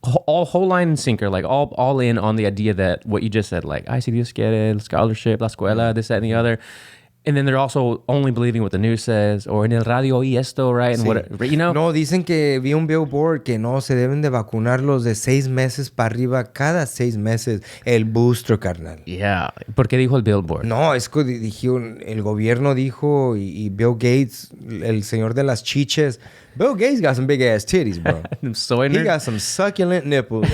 whole line and sinker, like all in on the idea that what you just said, like, ay, si Dios quiere, scholarship, la escuela, this, that, and the other. And then they're also only believing what the news says, or en el radio y esto, right? And what, you know? No, dicen que vi un billboard que no se deben de vacunar los de 6 meses para arriba cada 6 meses. El booster, carnal. Yeah. ¿Por qué dijo el billboard? No, es que el gobierno dijo y Bill Gates, el señor de las chiches. Bill Gates got some big ass titties, bro. He got some succulent nipples.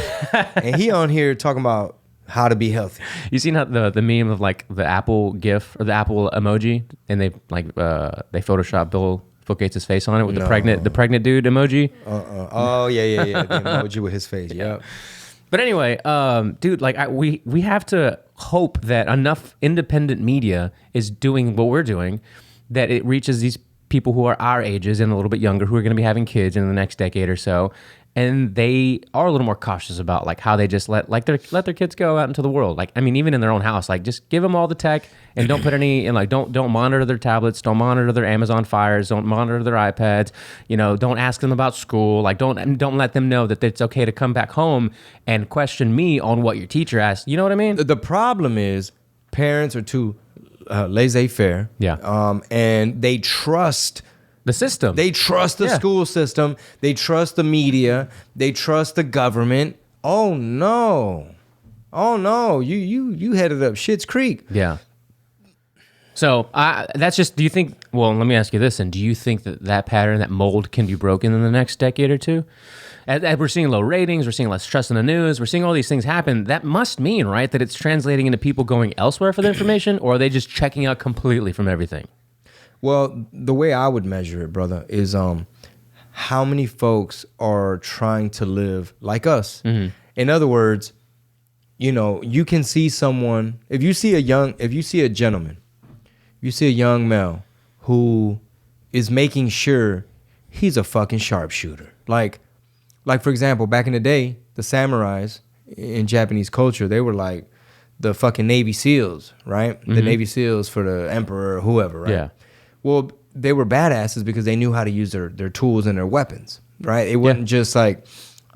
And he on here talking about how to be healthy. You seen how the meme of like the Apple GIF or the Apple emoji, and they Photoshop Bill Gates' face on it with the pregnant dude emoji. Oh yeah. The emoji with his face. Yep. But anyway, dude, like we have to hope that enough independent media is doing what we're doing, that it reaches these people who are our ages and a little bit younger who are going to be having kids in the next decade or so. And they are a little more cautious about like how they just let their kids go out into the world. Like, I mean, even in their own house, like just give them all the tech and don't put any, and like don't monitor their tablets, don't monitor their Amazon Fires, don't monitor their iPads. You know, don't ask them about school. Like, don't let them know that it's okay to come back home and question me on what your teacher asked. You know what I mean? The problem is parents are too laissez-faire. Yeah. And they trust the system. They trust the school system. They trust the media. They trust the government. Oh no. You headed up Schitt's Creek. Yeah. So that's just. Do you think? Well, let me ask you this: and do you think that pattern, that mold, can be broken in the next decade or two? As we're seeing low ratings, we're seeing less trust in the news, we're seeing all these things happen. That must mean, right, that it's translating into people going elsewhere for the information, or are they just checking out completely from everything? Well, the way I would measure it, brother, is how many folks are trying to live like us. In other words, you know, you can see someone, if you see a gentleman, you see a young male who is making sure he's a fucking sharpshooter. Like for example, back in the day, the samurais in Japanese culture, they were like the fucking Navy SEALs, right? The Navy SEALs for the emperor or whoever, right? Yeah. Well, they were badasses because they knew how to use their tools and their weapons, right? It wasn't just like,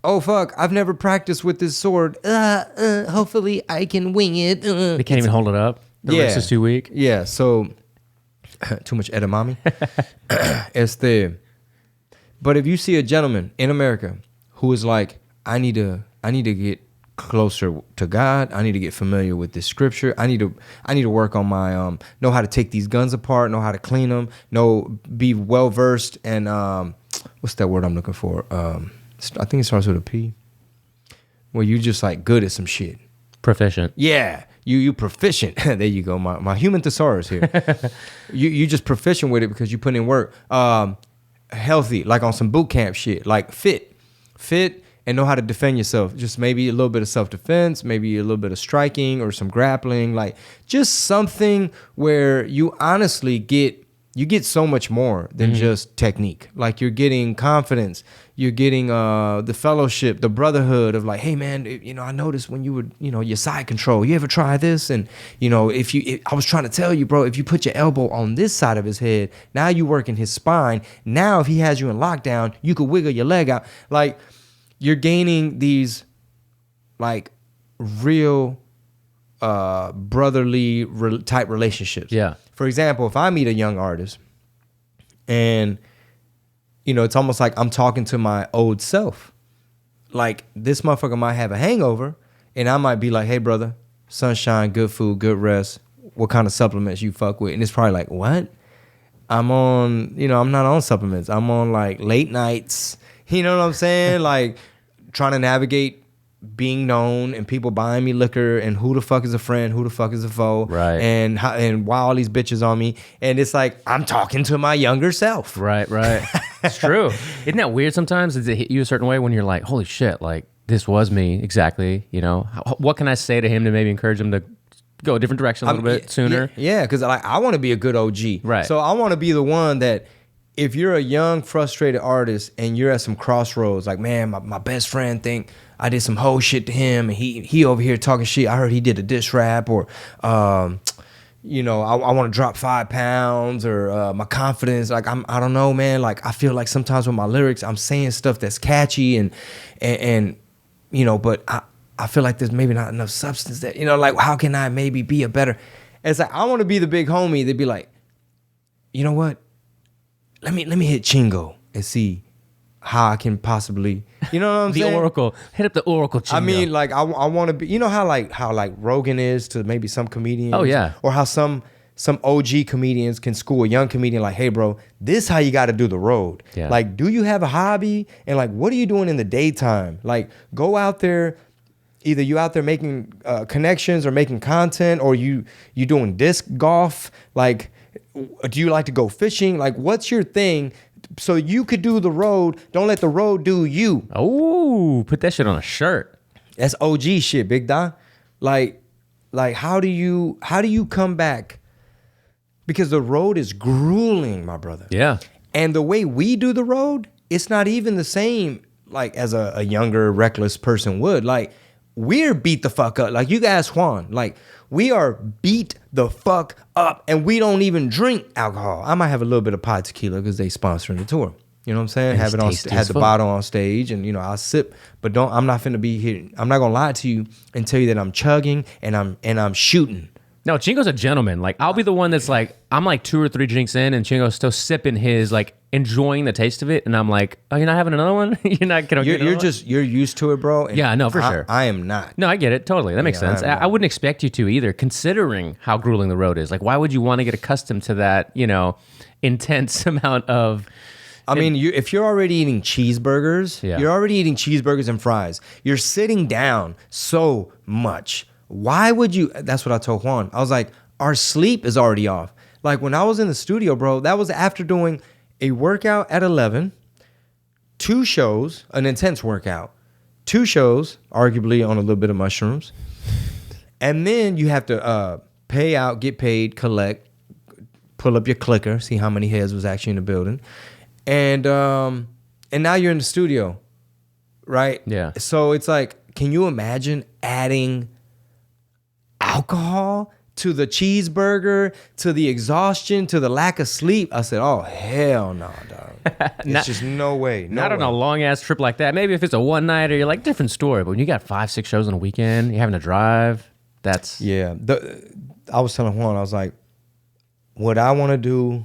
oh, fuck, I've never practiced with this sword. Hopefully I can wing it. They can't even hold it up. The wrist is too weak. Yeah, so too much edamame. But if you see a gentleman in America who is like, I need to get closer to God. I need to get familiar with this scripture. I need to work on my know how to take these guns apart, know how to clean them, be well versed and what's that word I'm looking for? I think it starts with a P. Where you just like good at some shit. Proficient. Yeah. You proficient. There you go. My human thesaurus here. you just proficient with it because you put in work. Healthy, like on some boot camp shit. Like fit and know how to defend yourself. Just maybe a little bit of self-defense, maybe a little bit of striking or some grappling. Like just something where you honestly get so much more than just technique. Like you're getting confidence. You're getting the fellowship, the brotherhood of like, hey man, you know, I noticed when you were, you know, your side control, you ever try this? And you know, I was trying to tell you, bro, if you put your elbow on this side of his head, now you working his spine. Now if he has you in lockdown, you could wiggle your leg out. Like you're gaining these like real brotherly type relationships. Yeah. For example, if I meet a young artist and, you know, it's almost like I'm talking to my old self. Like this motherfucker might have a hangover and I might be like, hey brother, sunshine, good food, good rest. What kind of supplements you fuck with? And it's probably like, what? I'm not on supplements. I'm on like late nights. You know what I'm saying? Like trying to navigate being known and people buying me liquor and who the fuck is a friend, who the fuck is a foe, right? And why all these bitches on me? And it's like I'm talking to my younger self, right? It's true. Isn't that weird? Sometimes does it hit you a certain way when you're like, holy shit, like this was me exactly. You know, what can I say to him to maybe encourage him to go a different direction a little bit sooner? Yeah, because I want to be a good OG, right? So I want to be the one that. If you're a young, frustrated artist and you're at some crossroads, like, man, my best friend think I did some whole shit to him and he over here talking shit. I heard he did a diss rap or, you know, I want to drop 5 pounds or my confidence. Like, I don't know, man. Like, I feel like sometimes with my lyrics, I'm saying stuff that's catchy and you know, but I feel like there's maybe not enough substance that, you know, like, how can I maybe be a better? It's like, I want to be the big homie that'd be like, you know what? Let me hit Chingo and see how I can possibly, you know what I'm saying? The Oracle. Hit up the Oracle, Chingo. I mean, like, I want to be, you know how Rogan is to maybe some comedians? Oh, yeah. Or how some OG comedians can school a young comedian like, hey, bro, this is how you got to do the road. Yeah. Like, do you have a hobby? And like, what are you doing in the daytime? Like, go out there. Either you out there making connections or making content or you doing disc golf. Like, do you like to go fishing? Like, what's your thing? So you could do the road. Don't let the road do you. Oh, put that shit on a shirt. That's OG shit, big dog. Like how do you come back? Because the road is grueling, my brother. Yeah. And the way we do the road, it's not even the same like as a younger, reckless person would. Like, we're beat the fuck up. Like, you guys, Juan, like, we are beat the fuck up and we don't even drink alcohol. I might have a little bit of pot tequila because they sponsoring the tour. You know what I'm saying? And have it on, have the bottle on stage and, you know, I'll sip, but I'm not finna be here. I'm not gonna lie to you and tell you that I'm chugging and I'm shooting. No, Chingo's a gentleman. Like, I'll be the one that's like, I'm like 2 or 3 drinks in and Chingo's still sipping his, like, enjoying the taste of it. And I'm like, oh, you're not having another one? You're not going to get another one? You're used to it, bro. Yeah, no, for sure. I am not. No, I get it. Totally. That makes sense. I wouldn't expect you to either, considering how grueling the road is. Like, why would you want to get accustomed to that, you know, intense amount of... I mean, if you're already eating cheeseburgers, Yeah. You're already eating cheeseburgers and fries. You're sitting down so much. Why would you... That's what I told Juan. I was like, our sleep is already off. Like, when I was in the studio, bro, that was after doing a workout at 11, 2 shows, an intense workout, 2 shows, arguably on a little bit of mushrooms, and then you have to pay out, get paid, collect, pull up your clicker, see how many heads was actually in the building, and now you're in the studio, right? Yeah. So it's like, can you imagine adding alcohol to the cheeseburger, to the exhaustion, to the lack of sleep? I said, oh, hell no, dog. It's just no way. Not on a long-ass trip like that. Maybe if it's a one-nighter, you're like, different story. But when you got 5-6 shows on a weekend, you're having to drive, that's... Yeah. I was telling Juan, I was like, what I want to do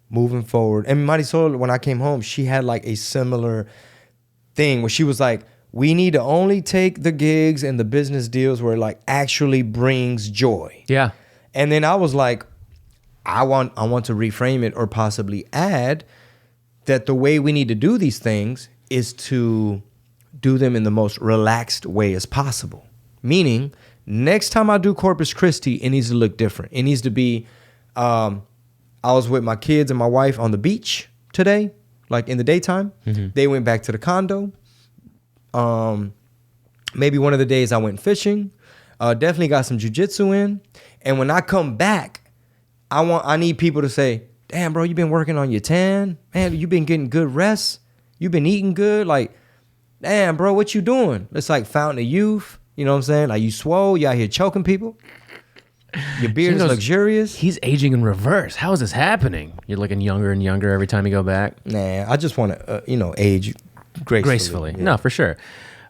moving forward, and Marisol, when I came home, she had like a similar thing where she was like, we need to only take the gigs and the business deals where it like actually brings joy. Yeah. And then I was like, I want to reframe it or possibly add that the way we need to do these things is to do them in the most relaxed way as possible. Meaning, next time I do Corpus Christi, it needs to look different. It needs to be, I was with my kids and my wife on the beach today, like in the daytime. Mm-hmm. They went back to the condo. Maybe one of the days I went fishing. Definitely got some jujitsu in. And when I come back, I need people to say, damn, bro, you been working on your tan? Man, you been getting good rest? You been eating good? Like, damn, bro, what you doing? It's like fountain of youth. You know what I'm saying? Like, you swole, you out here choking people. Your beard is luxurious. He's aging in reverse. How is this happening? You're looking younger and younger every time you go back. Nah, I just want to, age gracefully. Yeah. No, for sure.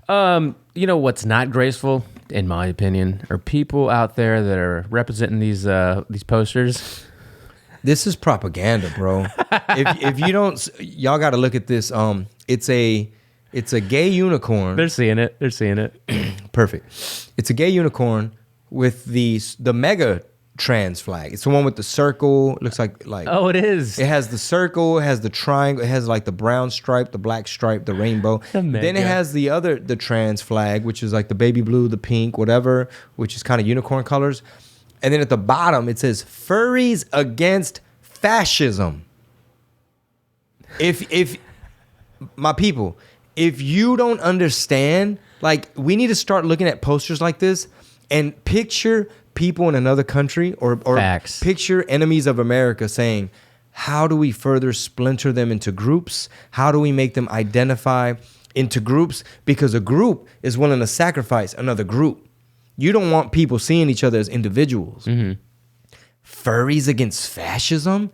You know what's not graceful, in my opinion, are people out there that are representing these posters. This is propaganda, bro. if you don't, y'all got to look at this. It's a gay unicorn. They're seeing it. Perfect. It's a gay unicorn with the mega trans flag. It's the one with the circle. It looks like oh, it is. It has the circle. It has the triangle. It has like the brown stripe, the black stripe, the rainbow. Then it has the trans flag, which is like the baby blue, the pink, whatever, which is kind of unicorn colors. And then at the bottom it says "Furries Against Fascism." If my people, if you don't understand, like, we need to start looking at posters like this and picture people in another country or picture enemies of America saying, how do we further splinter them into groups? How do we make them identify into groups? Because a group is willing to sacrifice another group. You don't want people seeing each other as individuals. Mm-hmm. Furries against fascism?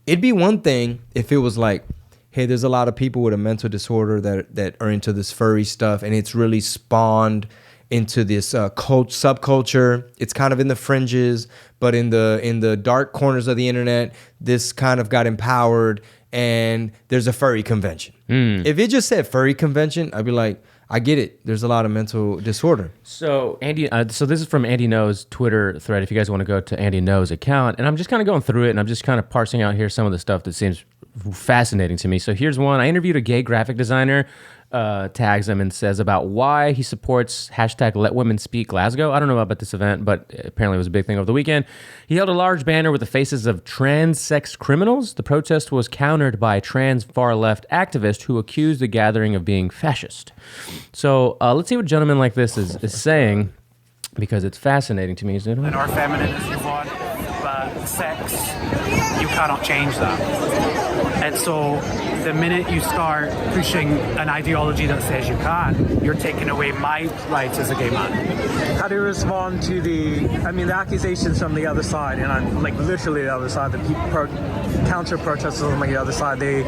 It'd be one thing if it was like, hey, there's a lot of people with a mental disorder that are into this furry stuff, and it's really spawned into this subculture. It's kind of in the fringes, but in the dark corners of the internet, this kind of got empowered, and there's a furry convention. If it just said furry convention, I'd be like, I get it. There's a lot of mental disorder. So Andy, so this is from Andy No's Twitter thread. If you guys want to go to Andy No's account, and I'm just kind of going through it, and I'm just kind of parsing out here some of the stuff that seems fascinating to me. So here's one. I interviewed a gay graphic designer. Tags him and says about why he supports hashtag Let Women Speak Glasgow. I don't know about this event, but apparently it was a big thing over the weekend. He held a large banner with the faces of trans sex criminals. The protest was countered by a trans far-left activist who accused the gathering of being fascist. So let's see what a gentleman like this is saying, because it's fascinating to me. And or feminine as you want, but sex, you cannot change that. And so the minute you start pushing an ideology that says you can, you're taking away my rights as a gay man. How do you respond to the accusations from the other side, and like literally the other side, the counter-protesters on the other side, they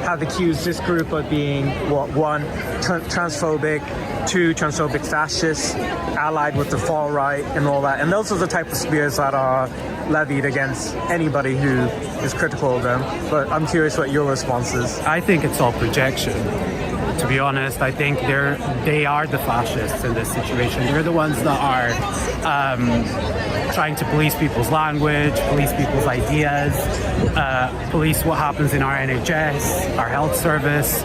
have accused this group of being, one, transphobic, two, transphobic fascists, allied with the far right and all that. And those are the type of spears that are levied against anybody who is critical of them. But I'm curious what your response is. I think it's all projection. To be honest, I think they are the fascists in this situation. They're the ones that are trying to police people's language, police people's ideas, police what happens in our NHS, our health service,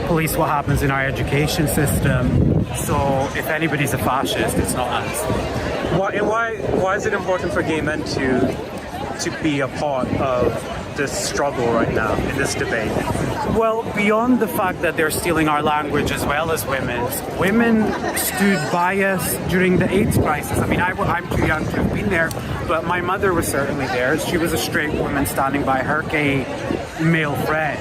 police what happens in our education system. So if anybody's a fascist, it's not us. Why is it important for gay men to be a part of this struggle right now in this debate? Well, beyond the fact that they're stealing our language as well as women stood by us during the AIDS crisis. I mean, I'm too young to have been there, but my mother was certainly there. She was a straight woman standing by her gay male friends.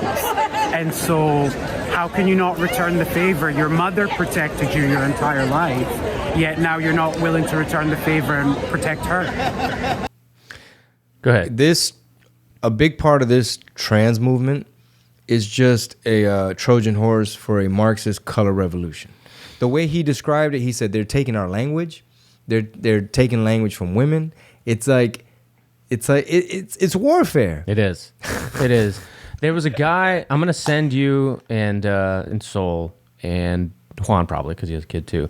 And so how can you not return the favor? Your mother protected you your entire life, yet now you're not willing to return the favor and protect her. Go ahead. A big part of this trans movement is just a Trojan horse for a Marxist color revolution. The way he described it, he said they're taking our language, they're taking language from women. It's warfare. It is. It is. There was a guy. I'm gonna send you and Soul and Juan probably because he has a kid too.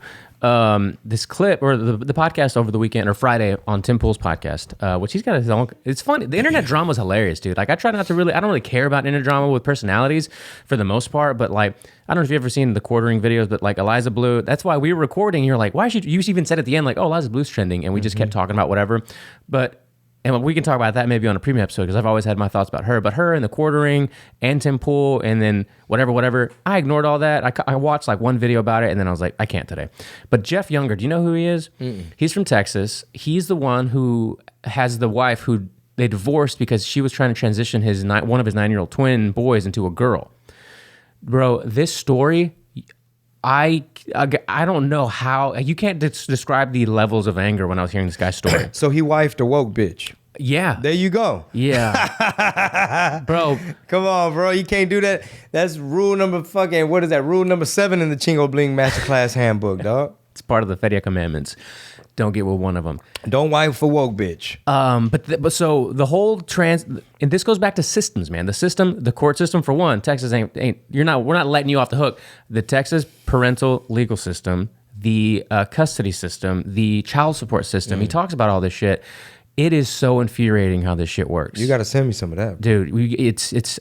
This clip or the podcast over the weekend or Friday on Tim Pool's podcast, which he's got his own. It's funny. The internet drama is hilarious, dude. Like I try not to really. I don't really care about internet drama with personalities for the most part. But like I don't know if you've ever seen the quartering videos, but like Eliza Blue. That's why we were recording. You're like, why should you even said at the end like, oh, Eliza Blue's trending, and we just kept talking about whatever. But. And we can talk about that maybe on a premium episode because I've always had my thoughts about her. But her and the quartering and Tim Pool and then whatever. I ignored all that. I watched like one video about it and then I was like, I can't today. But Jeff Younger, do you know who he is? He's from Texas. He's the one who has the wife who they divorced because she was trying to transition one of his 9-year-old twin boys into a girl. Bro, this story... I don't know how you can't describe the levels of anger when I was hearing this guy's story. So he wifed a woke bitch. Yeah. There you go. Yeah. Bro. Come on, bro. You can't do that. That's rule number what is that? Rule number 7 in the Chingo Bling Masterclass Handbook, dog. It's part of the Fedia Commandments. Don't get with one of them. Don't wife a woke bitch. But so the whole and this goes back to systems, man. The court system for one, Texas we're not letting you off the hook. The Texas parental legal system, the custody system, the child support system. He talks about all this shit. It is so infuriating how this shit works. You got to send me some of that, dude.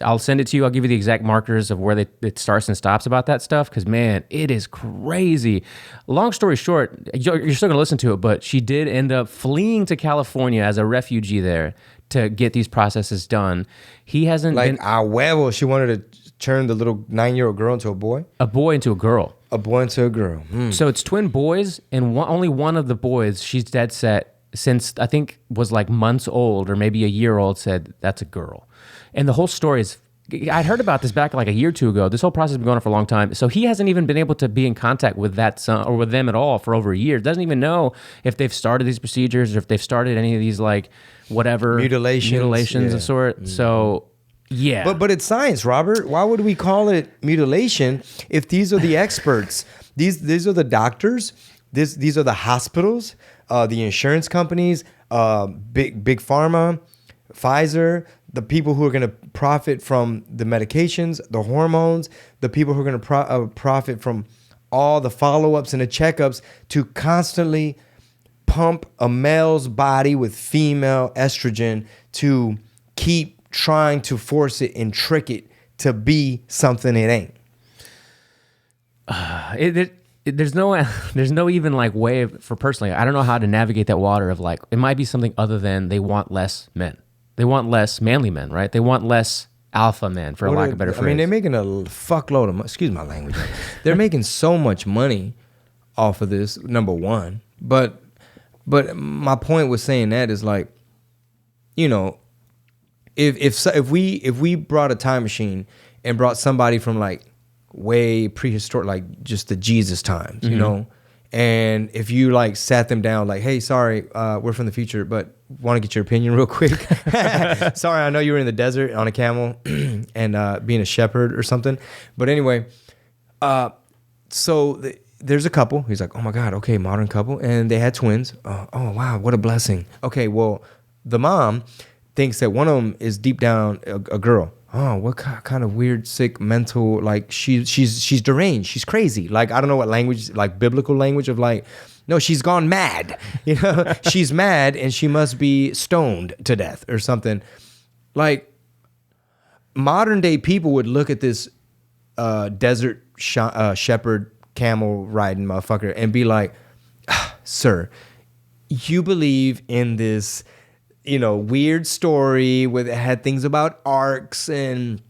I'll send it to you. I'll give you the exact markers of where it starts and stops about that stuff. Because man, it is crazy. Long story short, you're still gonna listen to it, but she did end up fleeing to California as a refugee there to get these processes done. He hasn't been huevo. She wanted to turn the little 9-year-old girl into a boy. A boy into a girl. A boy into a girl. So it's twin boys, and only one of the boys she's dead set. Since I think was like months old or maybe a year old, said that's a girl. And the whole story is, I'd heard about this back like a year or two ago. This whole process has been going on for a long time. So he hasn't even been able to be in contact with that son or with them at all for over a year. Doesn't even know if they've started these procedures or if they've started any of these like whatever mutilations of sort. So yeah. But it's science, Robert. Why would we call it mutilation if these are the experts? These are the doctors. These are the hospitals. The insurance companies, big pharma, Pfizer, the people who are going to profit from the medications, the hormones, the people who are going to profit from all the follow-ups and the checkups to constantly pump a male's body with female estrogen to keep trying to force it and trick it to be something it ain't. There's no even like way for personally. I don't know how to navigate that water of like, it might be something other than they want less men. They want less manly men, right? They want less alpha men, for lack of a better phrase. I mean, they're making a fuckload of excuse my language. They're making so much money off of this, number one. But my point with saying that is like, you know, if we brought a time machine and brought somebody from like way prehistoric, like just the Jesus times, you know, and if you like sat them down like, hey, sorry, we're from the future, but want to get your opinion real quick. Sorry, I know you were in the desert on a camel and being a shepherd or something, but anyway, there's a couple. He's like, oh my God, okay, modern couple, and they had twins. Oh wow, what a blessing. Okay, well, the mom thinks that one of them is deep down a girl. Oh, what kind of weird, sick, mental, like she's deranged. She's crazy. Like, I don't know what language, like biblical language of like, no, she's gone mad. You know, she's mad and she must be stoned to death or something. Like, modern day people would look at this desert shepherd camel riding motherfucker and be like, sir, you believe in this weird story where it had things about arcs and,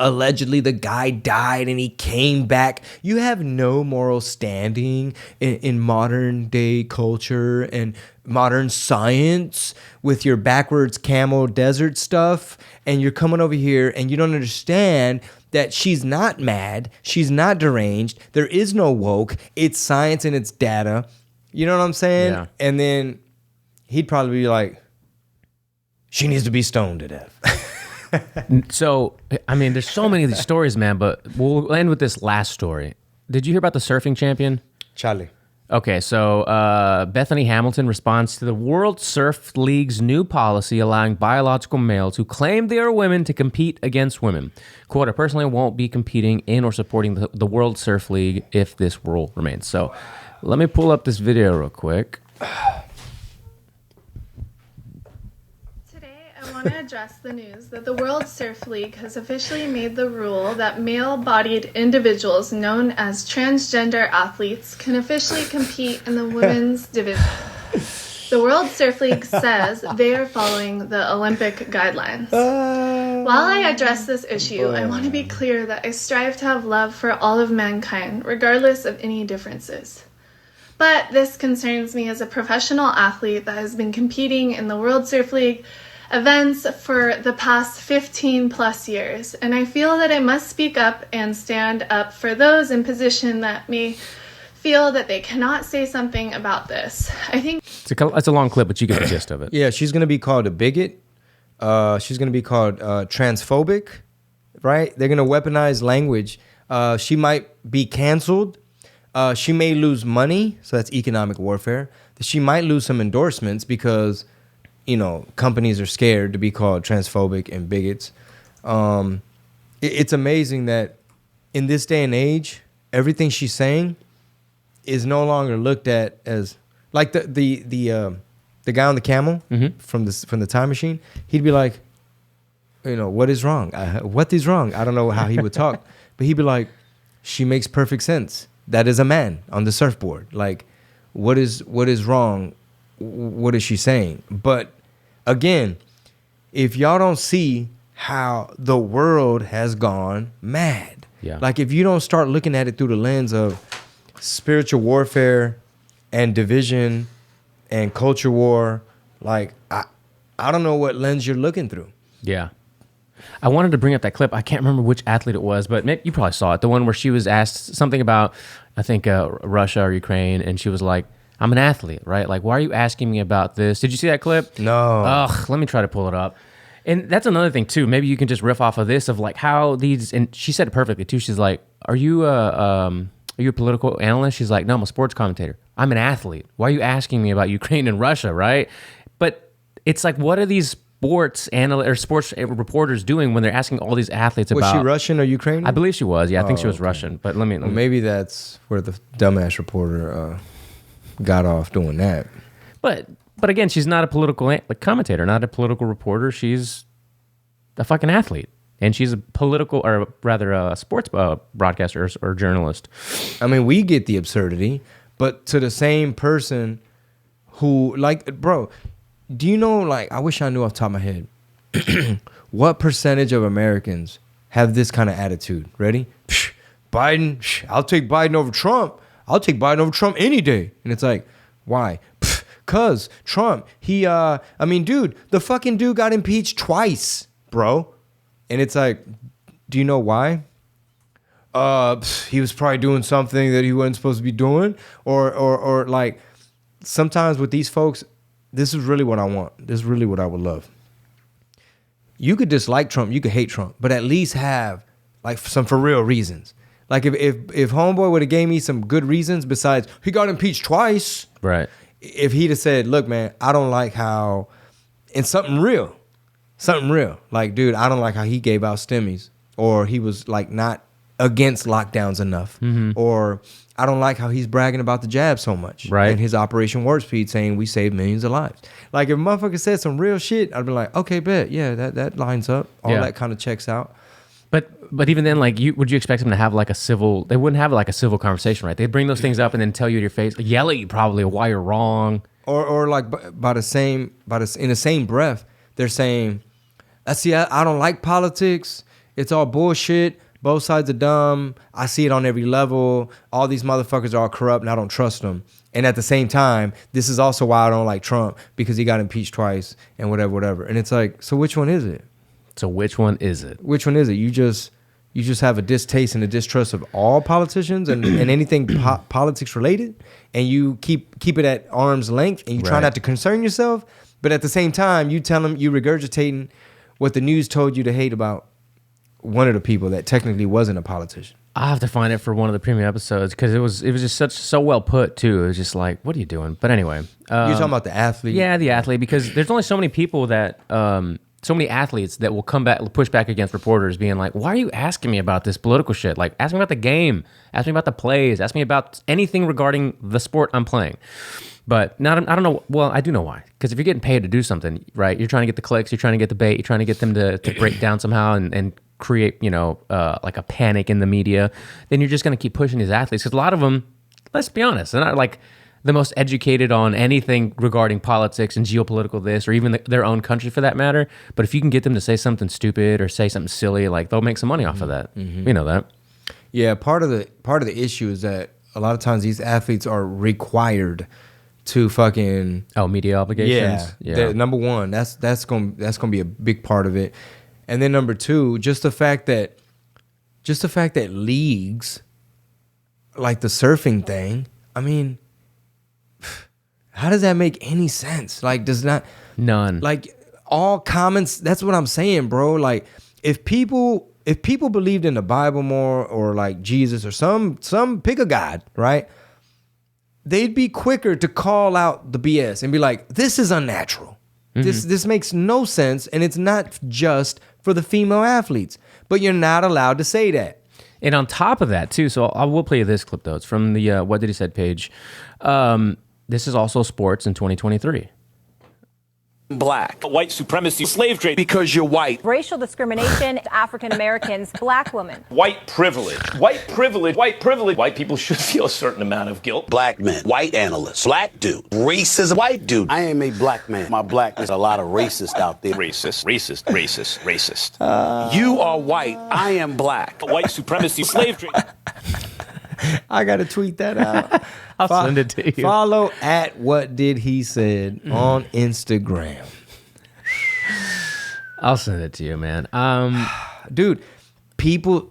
allegedly the guy died and he came back. You have no moral standing in modern day culture and modern science with your backwards camel desert stuff. And you're coming over here and you don't understand that she's not mad. She's not deranged. There is no woke. It's science and it's data. You know what I'm saying? Yeah. And then he'd probably be like, she needs to be stoned to death. So, I mean, there's so many of these stories, man, but we'll end with this last story. Did you hear about the surfing champion? Charlie. Okay, so Bethany Hamilton responds to the World Surf League's new policy allowing biological males who claim they are women to compete against women. Quote, I personally won't be competing in or supporting the World Surf League if this rule remains. So let me pull up this video real quick. I want to address the news that the World Surf League has officially made the rule that male-bodied individuals known as transgender athletes can officially compete in the women's division. The World Surf League says they are following the Olympic guidelines. While I address this issue, I want to be clear that I strive to have love for all of mankind, regardless of any differences. But this concerns me as a professional athlete that has been competing in the World Surf League events for the past 15 plus years, and I feel that I must speak up and stand up for those in position that may feel that they cannot say something about this. I think It's a long clip, but you get the gist of it. Yeah, she's going to be called a bigot. She's going to be called transphobic, right? They're going to weaponize language. She might be canceled. She may lose money, so that's economic warfare. She might lose some endorsements because companies are scared to be called transphobic and bigots. It's amazing that in this day and age, everything she's saying is no longer looked at as like the guy on the camel from the time machine. He'd be like, what is wrong? What is wrong? I don't know how he would talk, but he'd be like, she makes perfect sense. That is a man on the surfboard. Like, what is wrong? What is she saying? But again, if y'all don't see how the world has gone mad, like if you don't start looking at it through the lens of spiritual warfare and division and culture war, like I don't know what lens you're looking through. Yeah. I wanted to bring up that clip. I can't remember which athlete it was, but you probably saw it. The one where she was asked something about, I think, Russia or Ukraine, and she was like, I'm an athlete, right? Like, why are you asking me about this? Did you see that clip? No. Ugh, let me try to pull it up. And that's another thing, too. Maybe you can just riff off of this, of like how these, and she said it perfectly, too. She's like, are you a political analyst? She's like, no, I'm a sports commentator. I'm an athlete. Why are you asking me about Ukraine and Russia, right? But it's like, what are these sports reporters doing when they're asking all these athletes about... Was she Russian or Ukrainian? I believe she was. Yeah, I think she was Russian. But let me maybe that's where the dumbass reporter got off doing that. But again, she's not a political commentator, not a political reporter. She's a fucking athlete. And she's a political, or rather a sports broadcaster or journalist. I mean, we get the absurdity, but to the same person who, like, bro, do you know, like, I wish I knew off the top of my head, what percentage of Americans have this kind of attitude? Ready? Biden, I'll take Biden over Trump. I'll take Biden over Trump any day. And it's like, why? Cause Trump, dude, the fucking dude got impeached twice, bro. And it's like, do you know why? He was probably doing something that he wasn't supposed to be doing. Or like, sometimes with these folks, this is really what I want. This is really what I would love. You could dislike Trump, you could hate Trump, but at least have like some for real reasons. Like if Homeboy would have gave me some good reasons besides he got impeached twice. Right. If he'd have said, look, man, I don't like how, and something real. Like, dude, I don't like how he gave out stimmies, or he was like not against lockdowns enough, or I don't like how he's bragging about the jab so much, right? And his Operation Warp Speed saying we saved millions of lives. Like if a motherfucker said some real shit, I'd be like, okay, bet, yeah, that lines up. All that kind of checks out. But even then, like, would you expect them to have like a civil? They wouldn't have like a civil conversation, right? They'd bring those things up and then tell you to your face, yell at you probably why you're wrong. Or like in the same breath, they're saying, I don't like politics. It's all bullshit. Both sides are dumb. I see it on every level. All these motherfuckers are all corrupt and I don't trust them. And at the same time, this is also why I don't like Trump, because he got impeached twice and whatever. And it's like, so which one is it? Which one is it? You just have a distaste and a distrust of all politicians and anything politics related, and you keep it at arm's length, and you try not to concern yourself. But at the same time, you tell them, you regurgitating what the news told you to hate about one of the people that technically wasn't a politician. I have to find it for one of the premium episodes because it was just so well put too. It was just like, what are you doing? But anyway, you're talking about the athlete. Yeah, the athlete, because there's only so many people that. So many athletes that will push back against reporters being like, why are you asking me about this political shit? Like, ask me about the game. Ask me about the plays. Ask me about anything regarding the sport I'm playing. But I don't know. Well, I do know why. Because if you're getting paid to do something, right, you're trying to get the clicks, you're trying to get the bait, you're trying to get them to break down somehow and create, like a panic in the media, then you're just going to keep pushing these athletes. Because a lot of them, let's be honest, they're not like the most educated on anything regarding politics and geopolitical this, or even their own country for that matter. But if you can get them to say something stupid or say something silly, like they'll make some money off of that. You know that. Yeah, part of the issue is that a lot of times these athletes are required to fucking media obligations. Yeah. Number one, that's gonna be a big part of it, and then number two, just the fact that leagues like the surfing thing. I mean, how does that make any sense? Like, does not none. Like all comments. That's what I'm saying, bro. Like, if people believed in the Bible more, or like Jesus, or some pick a God, right? They'd be quicker to call out the BS and be like, this is unnatural. This makes no sense, and it's not just for the female athletes. But you're not allowed to say that. And on top of that, too, so I will play you this clip, though. It's from the What Did He Said page. This is also sports in 2023. Black. White supremacy, slave trade. Because you're white. Racial discrimination, African Americans, black women. White privilege. White privilege. White privilege. White people should feel a certain amount of guilt. Black men. White analysts. Black dude. Racist white dude. I am a black man. My blackness, a lot of racists out there. Racist. You are white. I am black. White supremacy, slave trade. I gotta tweet that out. I'll send it to you. Follow at What Did He Said on Instagram. I'll send it to you, man. Dude, people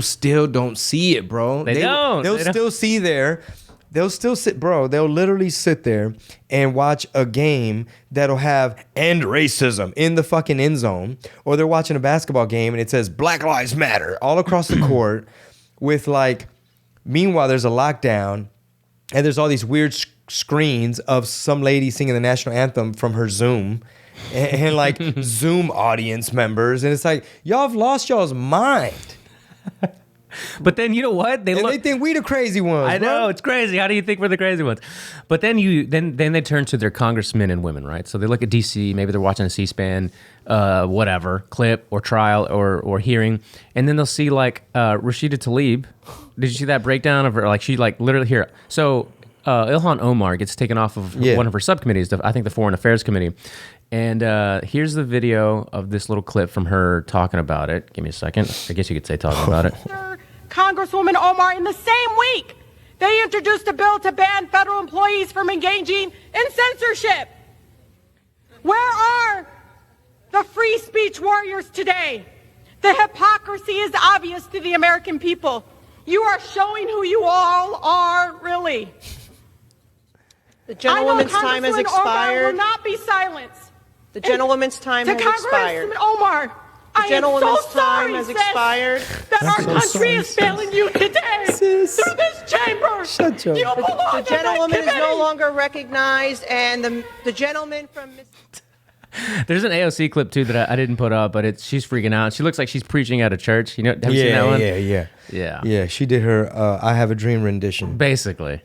still don't see it, bro. They'll still see there. They'll still sit, bro. They'll literally sit there and watch a game that'll have end racism in the fucking end zone, or they're watching a basketball game and it says Black Lives Matter all across the court with like. Meanwhile, there's a lockdown, and there's all these weird screens of some lady singing the national anthem from her Zoom, and like Zoom audience members, and it's like, y'all have lost y'all's mind. But then you know what? They think we the crazy ones. I know, bro. it's crazy. How do you think we're the crazy ones? But then then they turn to their congressmen and women, right? So they look at DC, maybe they're watching a C-SPAN, whatever, clip or trial or hearing, and then they'll see like Rashida Tlaib. Did you see that breakdown of her? Like she like literally here. So Ilhan Omar gets taken off of one of her subcommittees, I think the Foreign Affairs Committee. And here's the video of this little clip from her talking about it. Give me a second. I guess you could say talking about it. Congresswoman Omar, in the same week, they introduced a bill to ban federal employees from engaging in censorship. Where are the free speech warriors today? The hypocrisy is obvious to the American people. You are showing who you all are, really. The gentlewoman's time has expired. Omar will not be silenced. The gentlewoman's time has expired. Congresswoman Omar, the gentlewoman's time has expired. That our country is failing you today through this chamber. Shut your. The gentlewoman is no longer recognized, and the gentleman from. There's an AOC clip too that I didn't put up, but she's freaking out. She looks like she's preaching at a church. You know, have you seen that one? Yeah. She did her "I Have a Dream" rendition. Basically.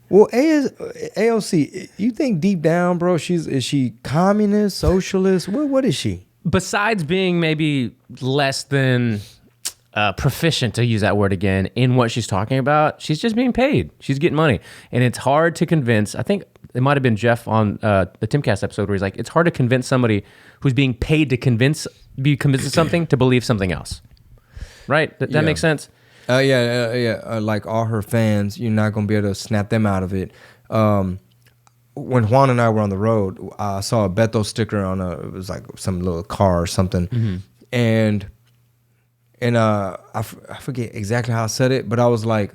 Well, AOC, you think deep down, bro, is she communist, socialist? What is she? Besides being maybe less than proficient, to use that word again, in what she's talking about. She's just being paid. She's getting money. And it's hard to convince. I think it might have been Jeff on the Timcast episode where he's like, it's hard to convince somebody who's being paid to be convinced of something to believe something else. Right? That makes sense? Like all her fans, you're not going to be able to snap them out of it. When Juan and I were on the road, I saw a Beto sticker on it was like some little car or something. Mm-hmm. And I forget exactly how I said it, but I was like,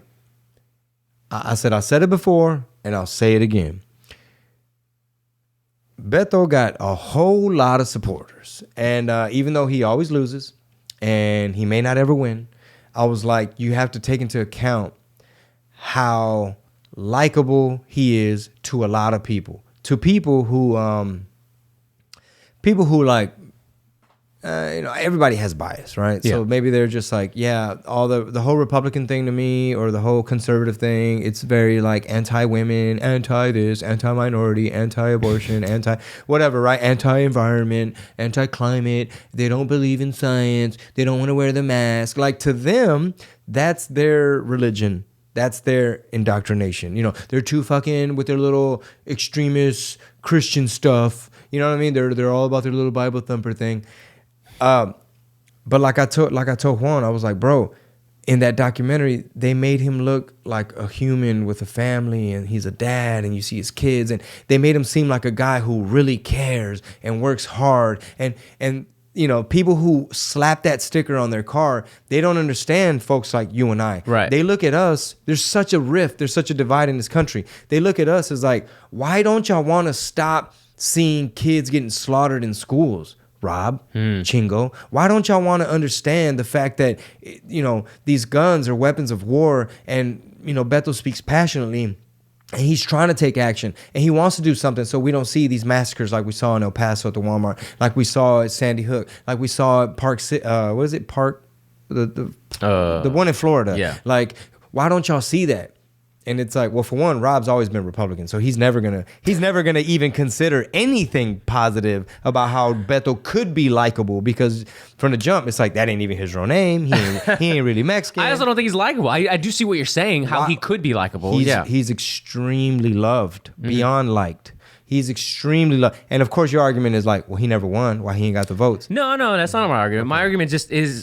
I said it before and I'll say it again. Beto got a whole lot of supporters. And even though he always loses and he may not ever win, I was like, you have to take into account how likable he is to a lot of people. To people who like, everybody has bias, right? Yeah. So maybe they're just like, all the whole Republican thing to me, or the whole conservative thing, it's very like anti-women, anti-this, anti-minority, anti-abortion, anti-whatever, right? Anti-environment, anti-climate. They don't believe in science. They don't want to wear the mask. Like, to them, that's their religion. That's their indoctrination. They're too fucking with their little extremist Christian stuff. You know what I mean? They're all about their little Bible thumper thing. But like I told Juan, I was like, bro, in that documentary, they made him look like a human with a family, and he's a dad, and you see his kids, and they made him seem like a guy who really cares and works hard. And people who slap that sticker on their car, they don't understand folks like you and I. Right. They look at us, there's such a rift, there's such a divide in this country. They look at us as like, why don't y'all want to stop seeing kids getting slaughtered in schools? Rob, Chingo, why don't y'all want to understand the fact that, these guns are weapons of war, and, Beto speaks passionately, and he's trying to take action, and he wants to do something so we don't see these massacres like we saw in El Paso at the Walmart, like we saw at Sandy Hook, like we saw at Park, the one in Florida. Yeah. Like, why don't y'all see that? And it's like, well, for one, Rob's always been Republican, so he's never gonna even consider anything positive about how Beto could be likable, because from the jump, it's like, that ain't even his real name. He ain't really Mexican. I also don't think he's likable. I do see what you're saying, how he could be likable. He's extremely loved, beyond liked. He's extremely loved. And of course, your argument is like, well, he never won. Why he ain't got the votes? No, that's not my argument. Okay.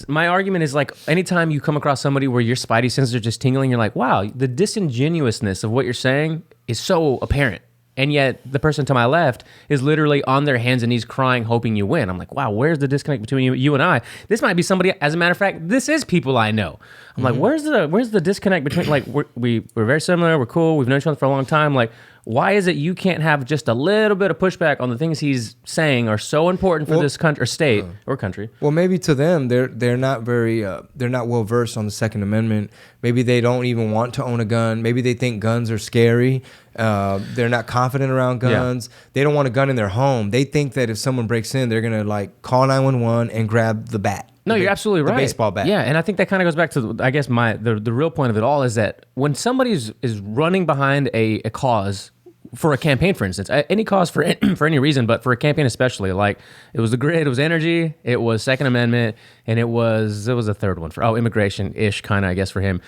My argument is like, anytime you come across somebody where your spidey senses are just tingling, you're like, wow, the disingenuousness of what you're saying is so apparent. And yet the person to my left is literally on their hands and knees crying, hoping you win. I'm like, wow, where's the disconnect between you and I? This might be somebody, as a matter of fact, this is people I know. I'm like, where's the disconnect between, like, we're very similar, we're cool, we've known each other for a long time. Like, why is it you can't have just a little bit of pushback on the things he's saying are so important for this country or state or country? Well, maybe to them, they're not very they're not well versed on the Second Amendment. Maybe they don't even want to own a gun. Maybe they think guns are scary. They're not confident around guns. Yeah. They don't want a gun in their home. They think that if someone breaks in, they're gonna like call 911 and grab the bat. No, you're absolutely right. The baseball bat. Yeah, and I think that kind of goes back to, I guess, the real point of it all is that when somebody is running behind a cause for a campaign, for instance, any cause for any reason, but for a campaign especially, like it was the grid, it was energy, it was Second Amendment, and it was a third one for immigration-ish kind of, I guess, for him.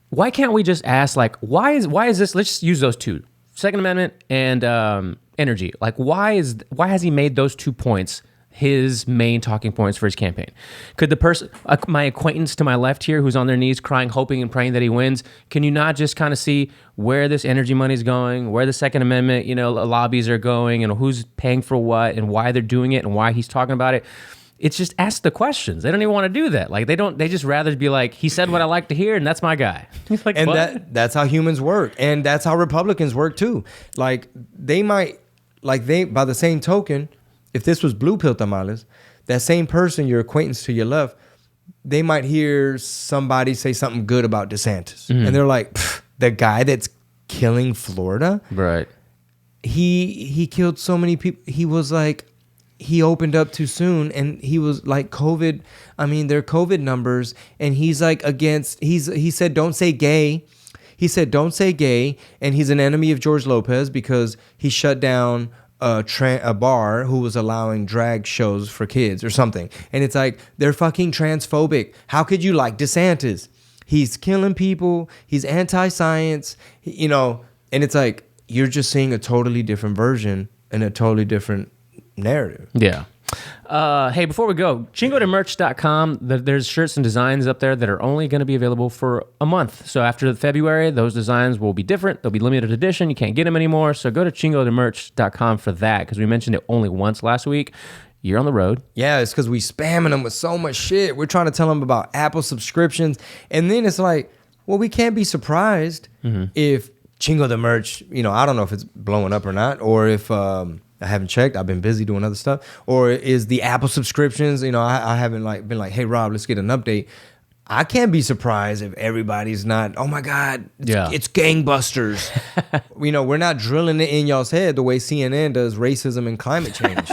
Why can't we just ask, like, why is this? Let's just use those two, Second Amendment and energy. Like, why has he made those 2 points his main talking points for his campaign? Could the person, my acquaintance to my left here, who's on their knees crying, hoping and praying that he wins, can you not just kind of see where this energy money is going, where the Second Amendment, lobbies are going, and who's paying for what, and why they're doing it, and why he's talking about it? It's just ask the questions. They don't even want to do that. Like, they just rather be like, he said what I like to hear, and that's my guy. Like, and what? That's how humans work, and that's how Republicans work too. Like, by the same token, if this was blue pill tamales, that same person, your acquaintance to your left, they might hear somebody say something good about DeSantis. Mm-hmm. And they're like, the guy that's killing Florida? Right. He killed so many people. He was like, he opened up too soon, and he was like COVID. I mean, their COVID numbers, and he's like he said, don't say gay. He said, don't say gay, and he's an enemy of George Lopez because he shut down a bar who was allowing drag shows for kids or something. And it's like, they're fucking transphobic. How could you like DeSantis? He's killing people. He's anti-science, you know, and it's like, you're just seeing a totally different version and a totally different narrative. Yeah. Hey, before we go, chingodemerch.com, there's shirts and designs up there that are only going to be available for a month. So after February, those designs will be different. They'll be limited edition. You can't get them anymore. So go to chingodemerch.com for that, because we mentioned it only once last week. You're on the road. Yeah, it's because we spamming them with so much shit. We're trying to tell them about Apple subscriptions. And then it's like, well, we can't be surprised if Chingo the merch, you know, I don't know if it's blowing up or not, or if... I haven't checked. I've been busy doing other stuff. Or is the Apple subscriptions, you know, I haven't like been like, hey, Rob, let's get an update. I can't be surprised if everybody's not, oh my God, it's gangbusters. You know, we're not drilling it in y'all's head the way CNN does racism and climate change.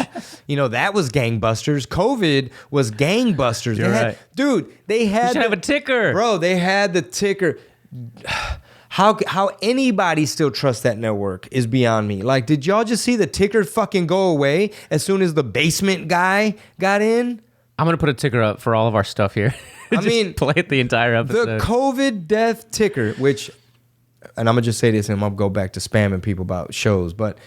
You know, that was gangbusters. COVID was gangbusters. You're right. Dude, they had... You should have a ticker. Bro, they had the ticker. How anybody still trusts that network is beyond me. Like, did y'all just see the ticker fucking go away as soon as the basement guy got in? I'm going to put a ticker up for all of our stuff here. I mean, play it the entire episode. The COVID death ticker, which, and I'm going to just say this and I'm going to go back to spamming people about shows, but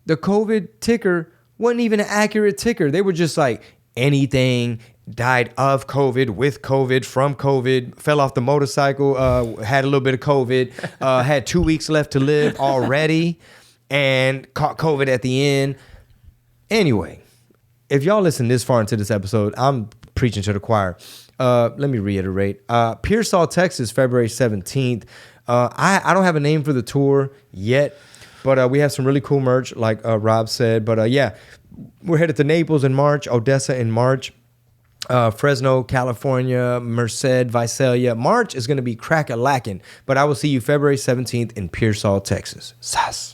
the COVID ticker wasn't even an accurate ticker. They were just like, anything, died of COVID, with COVID, from COVID, fell off the motorcycle, had a little bit of COVID, had 2 weeks left to live already, and caught COVID at the end. Anyway, if y'all listen this far into this episode, I'm preaching to the choir. Let me reiterate. Pearsall, Texas, February 17th. I don't have a name for the tour yet, but we have some really cool merch, like Rob said. But yeah, we're headed to Naples in March, Odessa in March. Fresno, California, Merced, Visalia. March is going to be crack-a-lackin', but I will see you February 17th in Pearsall, Texas. Sass.